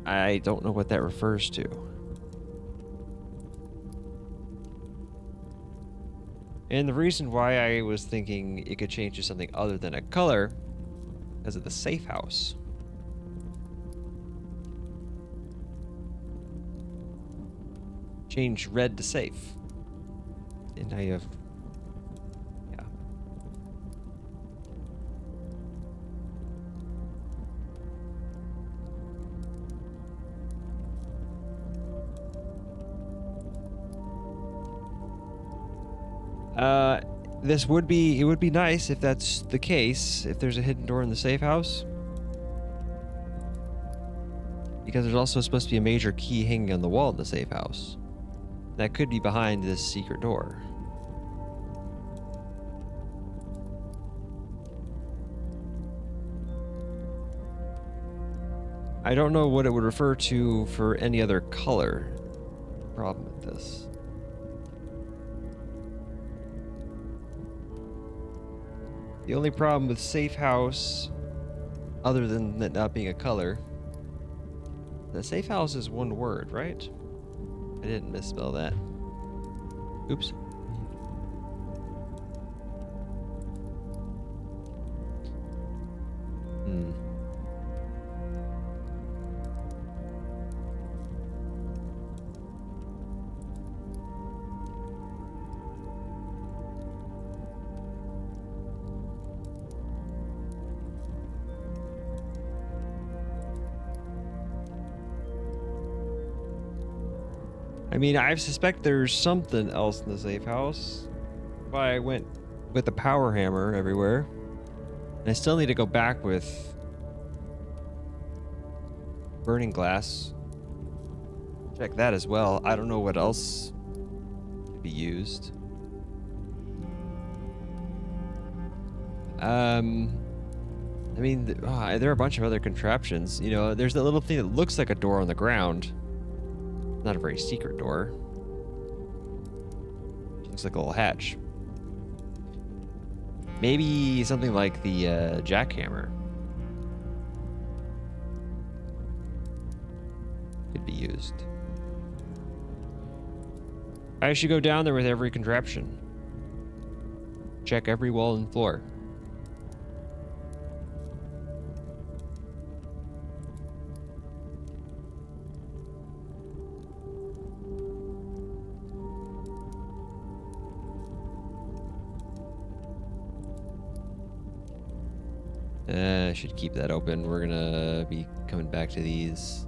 I don't know what that refers to. And the reason why I was thinking it could change to something other than a color because of the safe house. Change red to safe. And now you have... Yeah. This would be... It would be nice if that's the case, if there's a hidden door in the safe house. Because there's also supposed to be a major key hanging on the wall in the safe house. That could be behind this secret door. I don't know what it would refer to for any other color. Problem with this. The only problem with safe house, other than it not being a color, the safe house is one word, right? I didn't misspell that. Oops. I mean, I suspect there's something else in the safe house. Why I went with the power hammer everywhere. And I still need to go back with burning glass. Check that as well. I don't know what else could be used. I mean, there are a bunch of other contraptions. You know, there's that little thing that looks like a door on the ground. Not a very secret door. Looks like a little hatch. Maybe something like the jackhammer could be used. I should go down there with every contraption. Check every wall and floor. I should keep that open. We're gonna be coming back to these.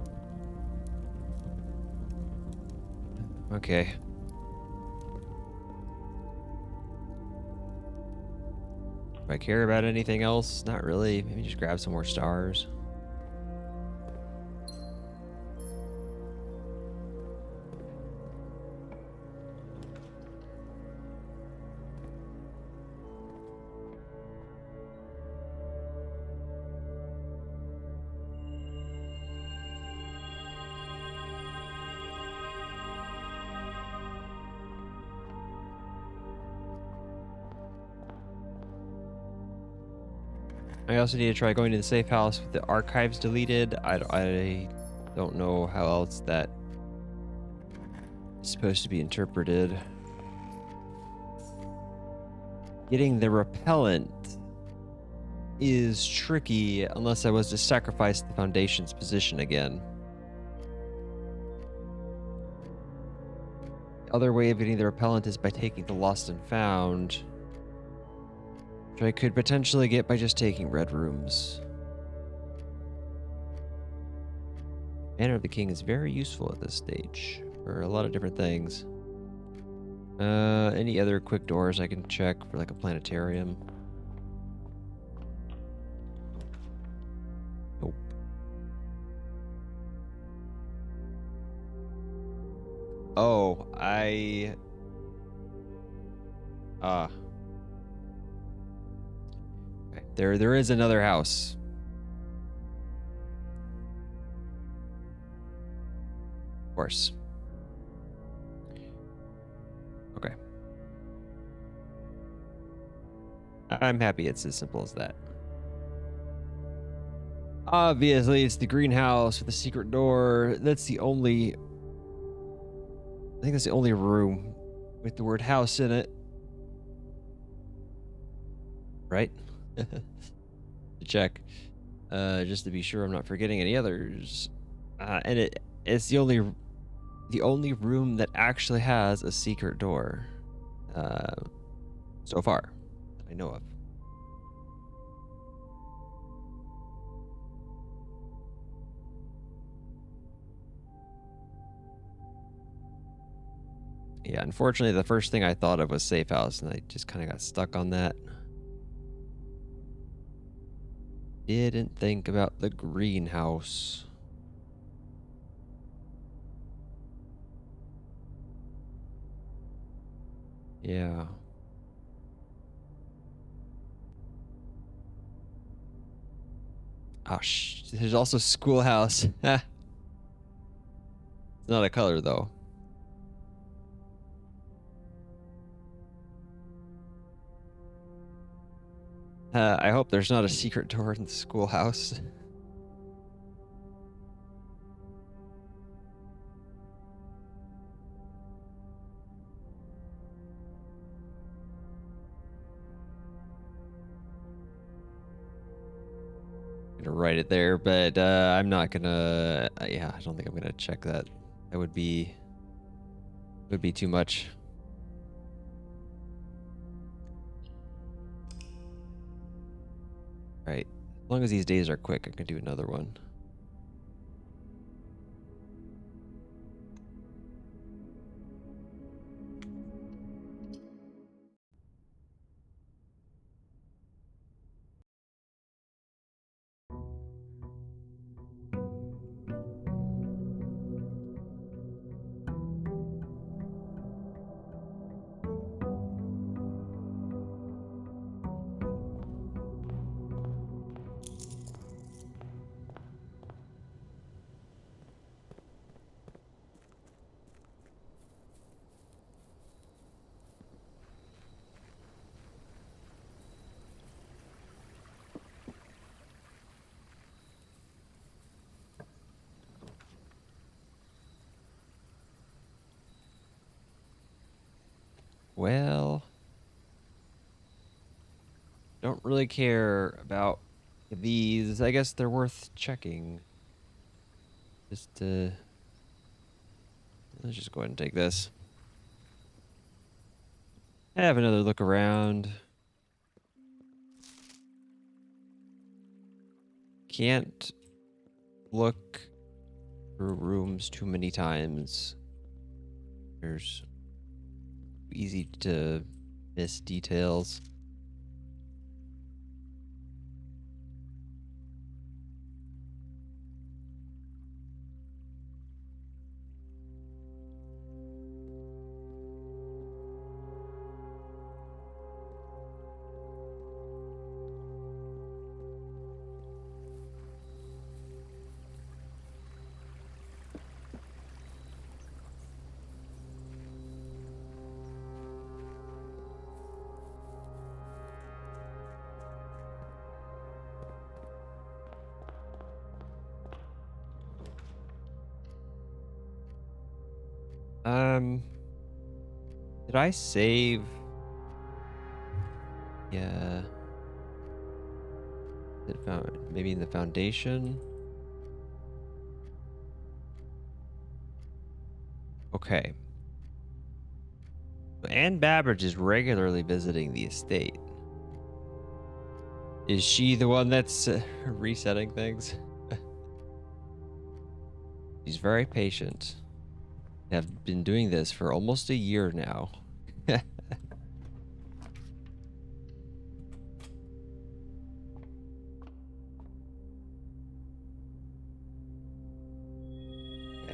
Okay. Do I care about anything else? Not really. Maybe just grab some more stars. I also need to try going to the safe house with the archives deleted. I don't know how else that is supposed to be interpreted. Getting the repellent is tricky unless I was to sacrifice the Foundation's position again. The other way of getting the repellent is by taking the lost and found, which I could potentially get by just taking red rooms. Banner of the King is very useful at this stage for a lot of different things. Any other quick doors I can check for like a planetarium? Nope. Oh, okay. There is another house. Of course. Okay. I'm happy it's as simple as that. Obviously, it's the greenhouse with the secret door. That's the only... I think that's the only room with the word house in it. Right? to check, just to be sure I'm not forgetting any others. And it's the only room that actually has a secret door, uh, so far that I know of. Yeah, unfortunately, the first thing I thought of was safe house, and I just kind of got stuck on that. Didn't think about the greenhouse. Yeah. Oh, there's also schoolhouse. It's not a color though. I hope there's not a secret door in the schoolhouse. Gonna write it there, but I'm not gonna. Yeah, I don't think I'm gonna check that. That would be too much. Right. As long as these days are quick, I can do another one. Well, don't really care about these. I guess they're worth checking. Just let's just go ahead and take this. Have another look around. Can't look through rooms too many times. There's easy to miss details. Um, did I save? Yeah. Maybe in the foundation. Okay. Anne Babbage is regularly visiting the estate. Is she the one that's resetting things? She's very patient. Have been doing this for almost a year now.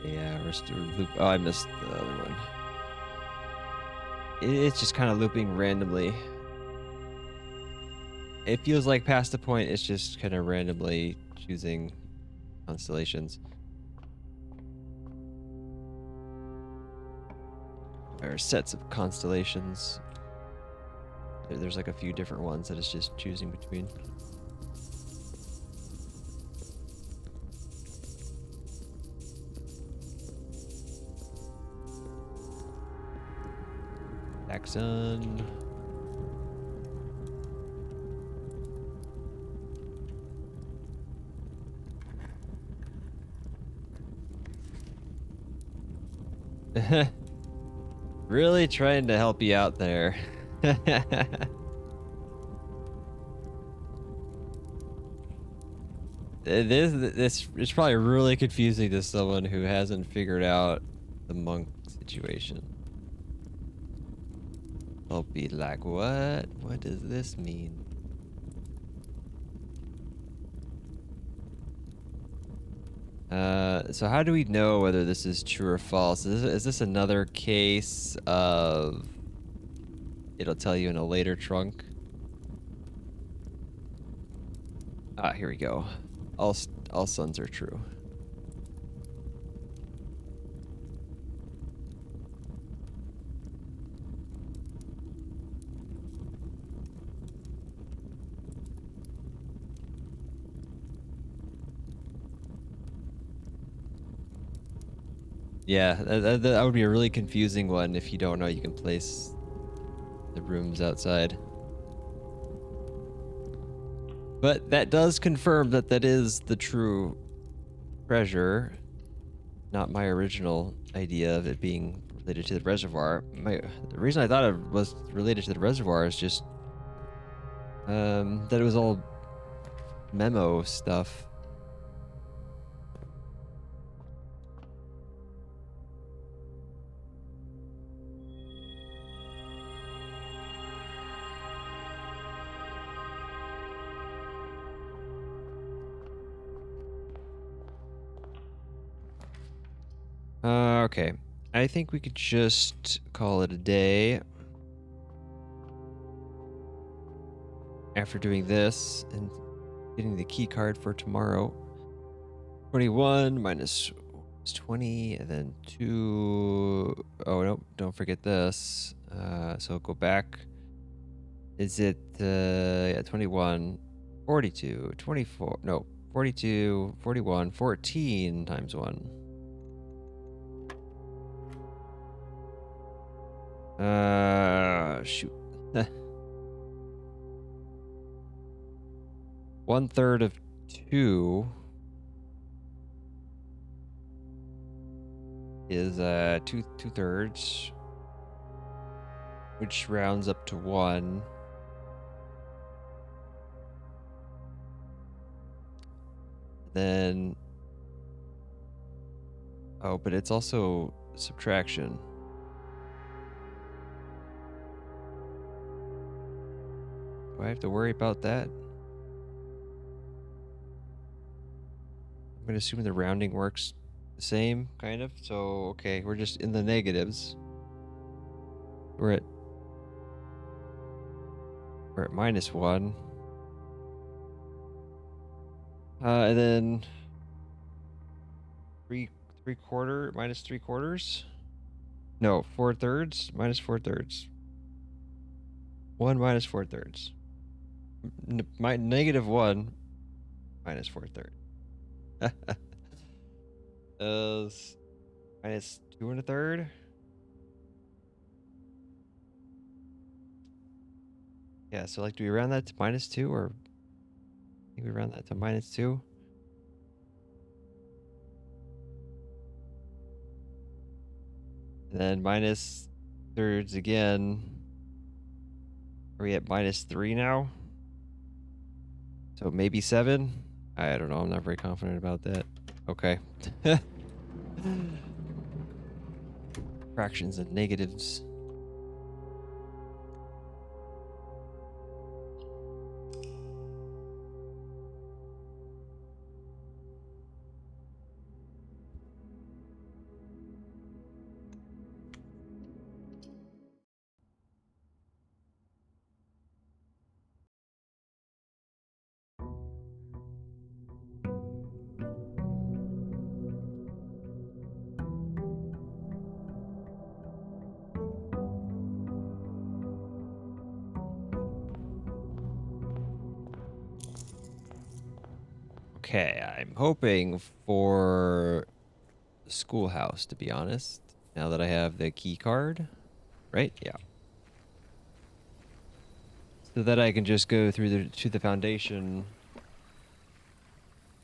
Yeah, restore loop. Oh, I missed the other one. It's just kind of looping randomly. It feels like past the point, it's just kind of randomly choosing constellations. Or sets of constellations. There's like a few different ones that it's just choosing between. Axon. Really trying to help you out there. This is probably really confusing to someone who hasn't figured out the monk situation. They'll be like, what? What does this mean? So how do we know whether this is true or false? Is this another case of it'll tell you in a later trunk? Ah, here we go. All sons are true. Yeah, that would be a really confusing one if you don't know you can place the rooms outside. But that does confirm that that is the true treasure, not my original idea of it being related to the reservoir. The reason I thought it was related to the reservoir is just that it was all memo stuff. Okay. I think we could just call it a day. After doing this and getting the key card for tomorrow. 21 minus 20 and then 2. Oh, no, don't forget this. So go back. Is it, yeah, 21, 42, 24, no, 42, 41, 14 times 1. Shoot. 1/3 of 2 is 2/3, which rounds up to 1. Then, oh, but it's also subtraction. Do I have to worry about that? I'm gonna assume the rounding works the same, kind of. So, okay, we're just in the negatives. We're at -1. And then three-quarter minus 3/4. No, 4/3 minus 4/3. 1 minus 4/3. My -1 minus 4/3. Is minus 2 1/3. Yeah, so like, do we round that to -2 or I think we round that to -2? And then minus thirds again. Are we at -3 now? So maybe 7? I don't know. I'm not very confident about that. Okay. Fractions and negatives. Okay, I'm hoping for the schoolhouse, to be honest. Now that I have the key card. Right? Yeah. So that I can just go through to the foundation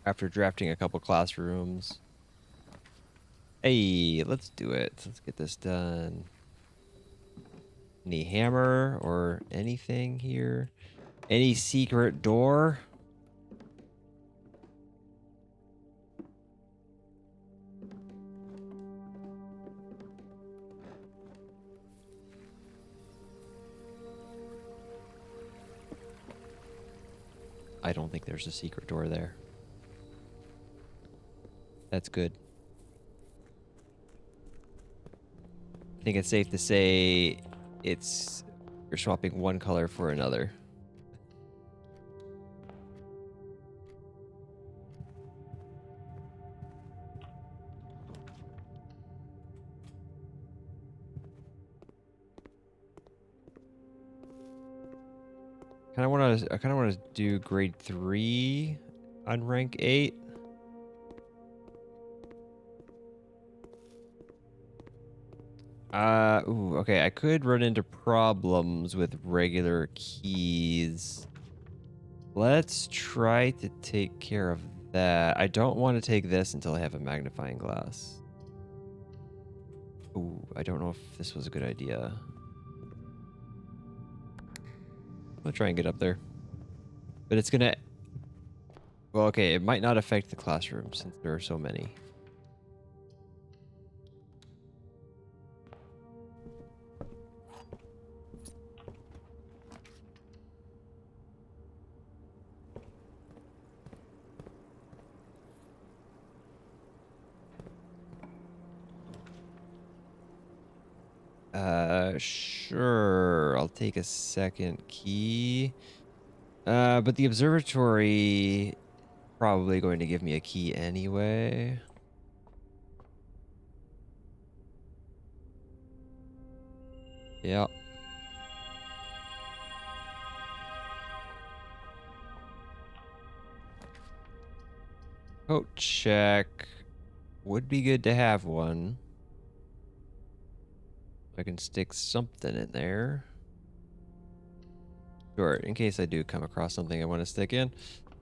after drafting a couple classrooms. Hey, let's do it. Let's get this done. Any hammer or anything here? Any secret door? I don't think there's a secret door there. That's good. I think it's safe to say you're swapping one color for another. I kind of want to do grade 3 on rank 8. Ooh, okay. I could run into problems with regular keys. Let's try to take care of that. I don't want to take this until I have a magnifying glass. Ooh, I don't know if this was a good idea. I'll try and get up there. But it's gonna... Well, okay, it might not affect the classroom since there are so many. Sure. I'll take a second key. But the observatory probably going to give me a key anyway. Yeah. Coat check. Would be good to have one. I can stick something in there. Sure, in case I do come across something I want to stick in.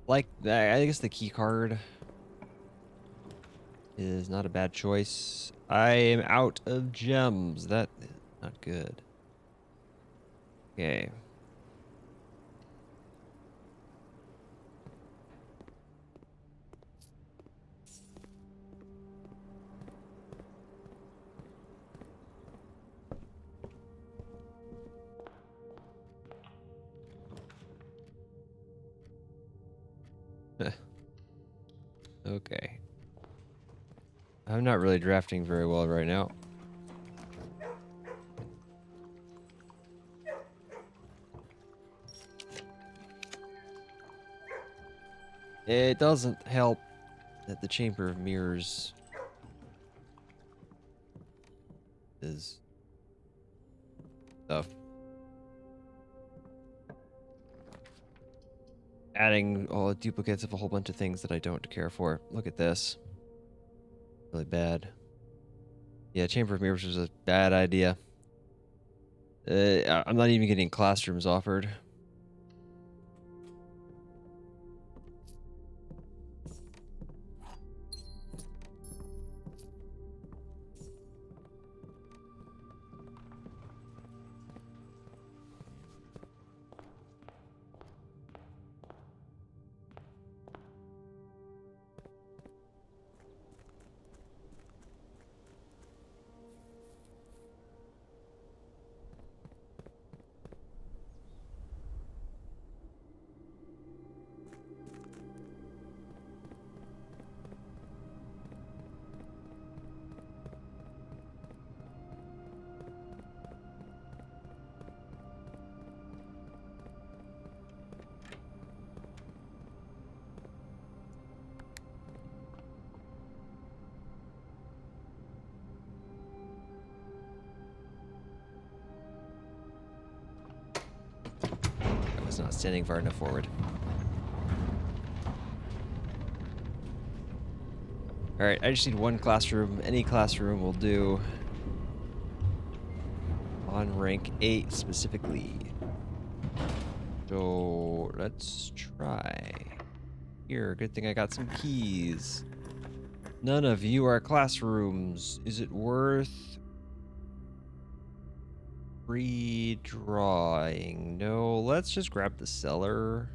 Like, I guess the key card is not a bad choice. I am out of gems. That is not good. Okay. Okay. I'm not really drafting very well right now. It doesn't help that the Chamber of Mirrors is stuff. Adding all the duplicates of a whole bunch of things that I don't care for. Look at this. Really bad. Yeah, Chamber of Mirrors was a bad idea. I'm not even getting classrooms offered. I was not standing far enough forward. Alright, I just need one classroom. Any classroom will do. On rank 8 specifically. So let's try. Here, good thing I got some keys. None of you are classrooms. Is it worth redrawing? No, let's just grab the cellar.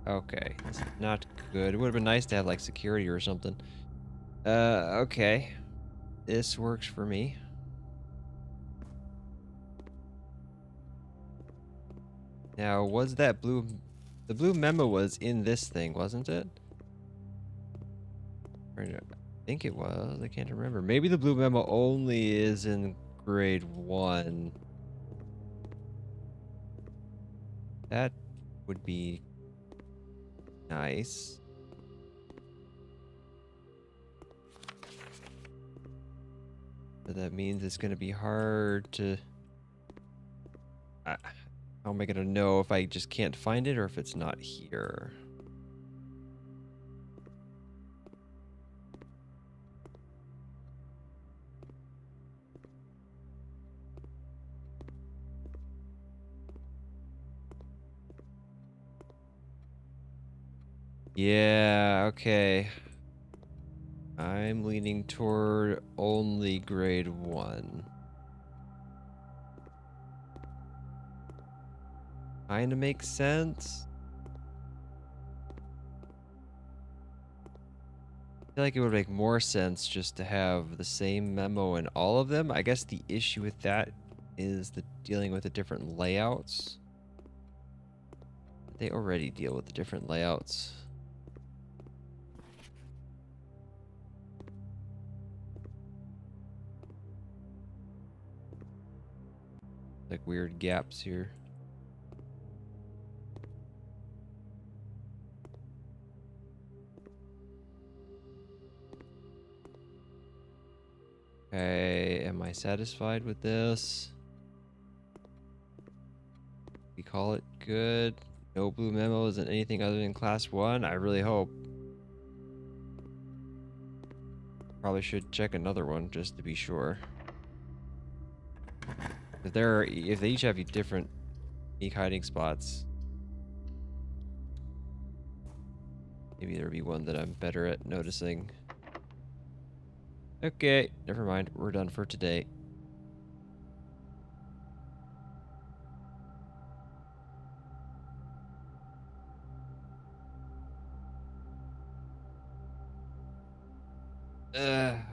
Okay, that's not good. It would have been nice to have like security or something. Okay. This works for me. Now, was that blue... The blue memo was in this thing, wasn't it? I think it was. I can't remember. Maybe the blue memo only is in grade 1. That would be nice. But that means it's going to be hard to... how am I going to know if I just can't find it or if it's not here? Yeah, okay. I'm leaning toward only grade 1. Kinda makes sense. I feel like it would make more sense just to have the same memo in all of them. I guess the issue with that is the dealing with the different layouts. They already deal with the different layouts. Like weird gaps here. Okay, am I satisfied with this? We call it good. No blue memos and anything other than class 1. I really hope. Probably should check another one just to be sure. If they each have different unique hiding spots, maybe there'll be one that I'm better at noticing. Okay, never mind. We're done for today.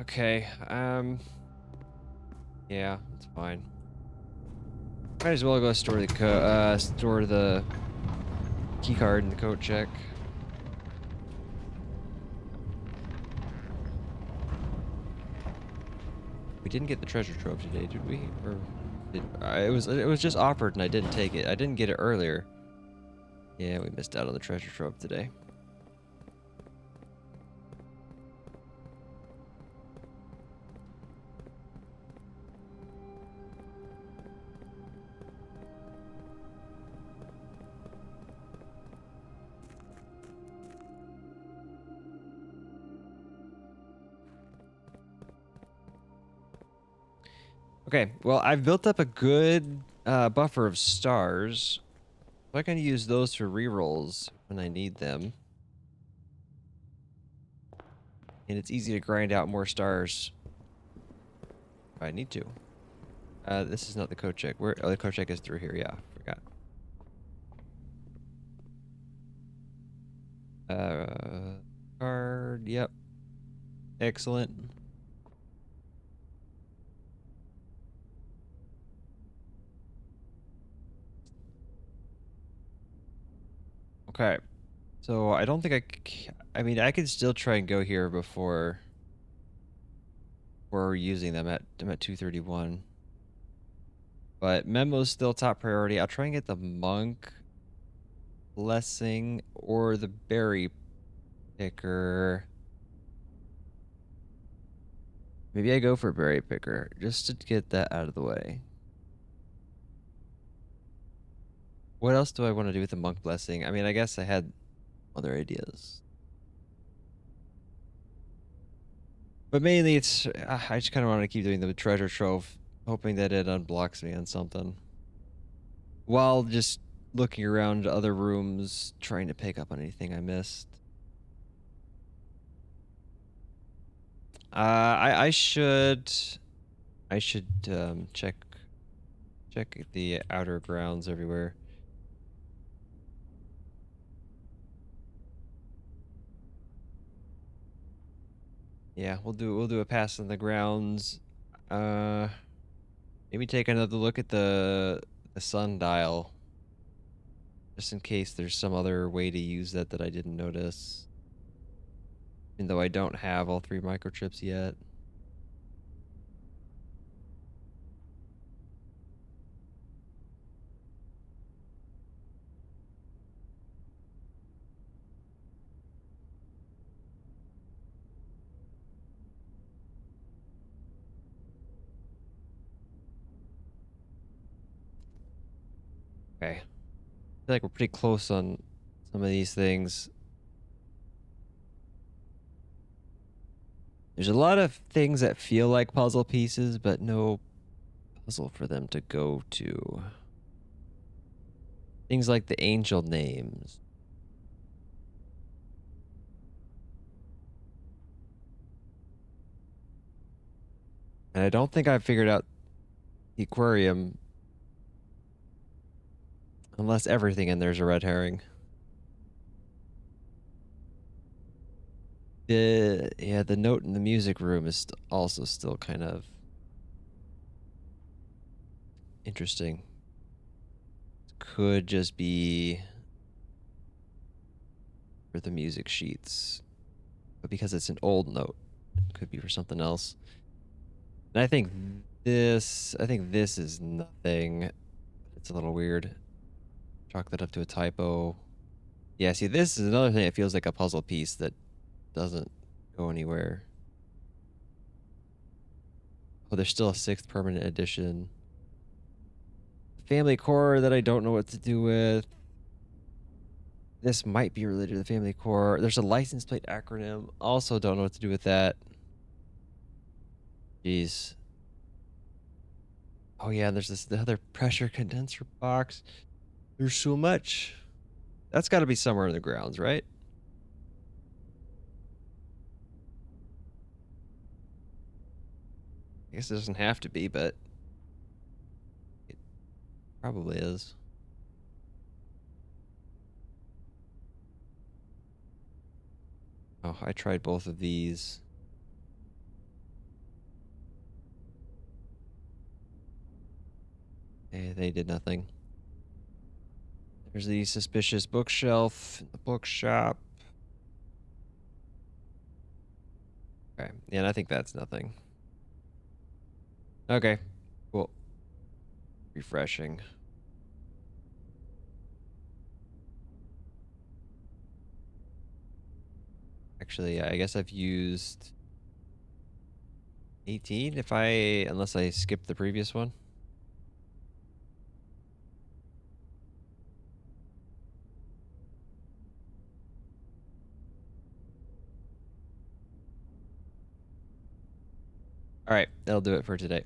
Okay. Yeah, it's fine. Might as well go store the key card and the code check. We didn't get the treasure trove today, did we? Or did it was just offered and I didn't take it. I didn't get it earlier. Yeah, we missed out on the treasure trove today. Okay, well, I've built up a good buffer of stars. So I can use those for rerolls when I need them. And it's easy to grind out more stars if I need to. This is not the code check. Where? Oh, the code check is through here. Yeah, forgot. Card. Yep. Excellent. Okay. So I don't think I mean, I could still try and go here before we're using them at 231. But memo's still top priority. I'll try and get the monk blessing or the berry picker. Maybe I go for berry picker just to get that out of the way. What else do I want to do with the monk blessing? I mean, I guess I had other ideas. But mainly it's I just kind of want to keep doing the treasure trove, hoping that it unblocks me on something. While just looking around other rooms, trying to pick up on anything I missed. I should check the outer grounds everywhere. Yeah, we'll do a pass on the grounds. Uh, maybe take another look at the sundial, just in case there's some other way to use that I didn't notice. Even though I don't have all 3 microchips yet. Okay. I feel like we're pretty close on some of these things. There's a lot of things that feel like puzzle pieces, but no puzzle for them to go to. Things like the angel names. And I don't think I've figured out the aquarium unless everything in there's a red herring. The note in the music room is also still kind of interesting. Could just be for the music sheets, but because it's an old note, it could be for something else. And I think this is nothing. It's a little weird. Chalk that up to a typo. Yeah, see, this is another thing that feels like a puzzle piece that doesn't go anywhere. Oh, there's still a 6th permanent edition. Family core that I don't know what to do with. This might be related to the family core. There's a license plate acronym. Also don't know what to do with that. Jeez. Oh yeah, there's the other pressure condenser box. There's so much. That's got to be somewhere in the grounds, right? I guess it doesn't have to be, but it probably is. Oh, I tried both of these. They did nothing. There's the suspicious bookshelf in the bookshop. Okay, yeah, and I think that's nothing. Okay, cool. Refreshing. Actually, yeah, I guess I've used 18 unless I skipped the previous one. All right, that'll do it for today.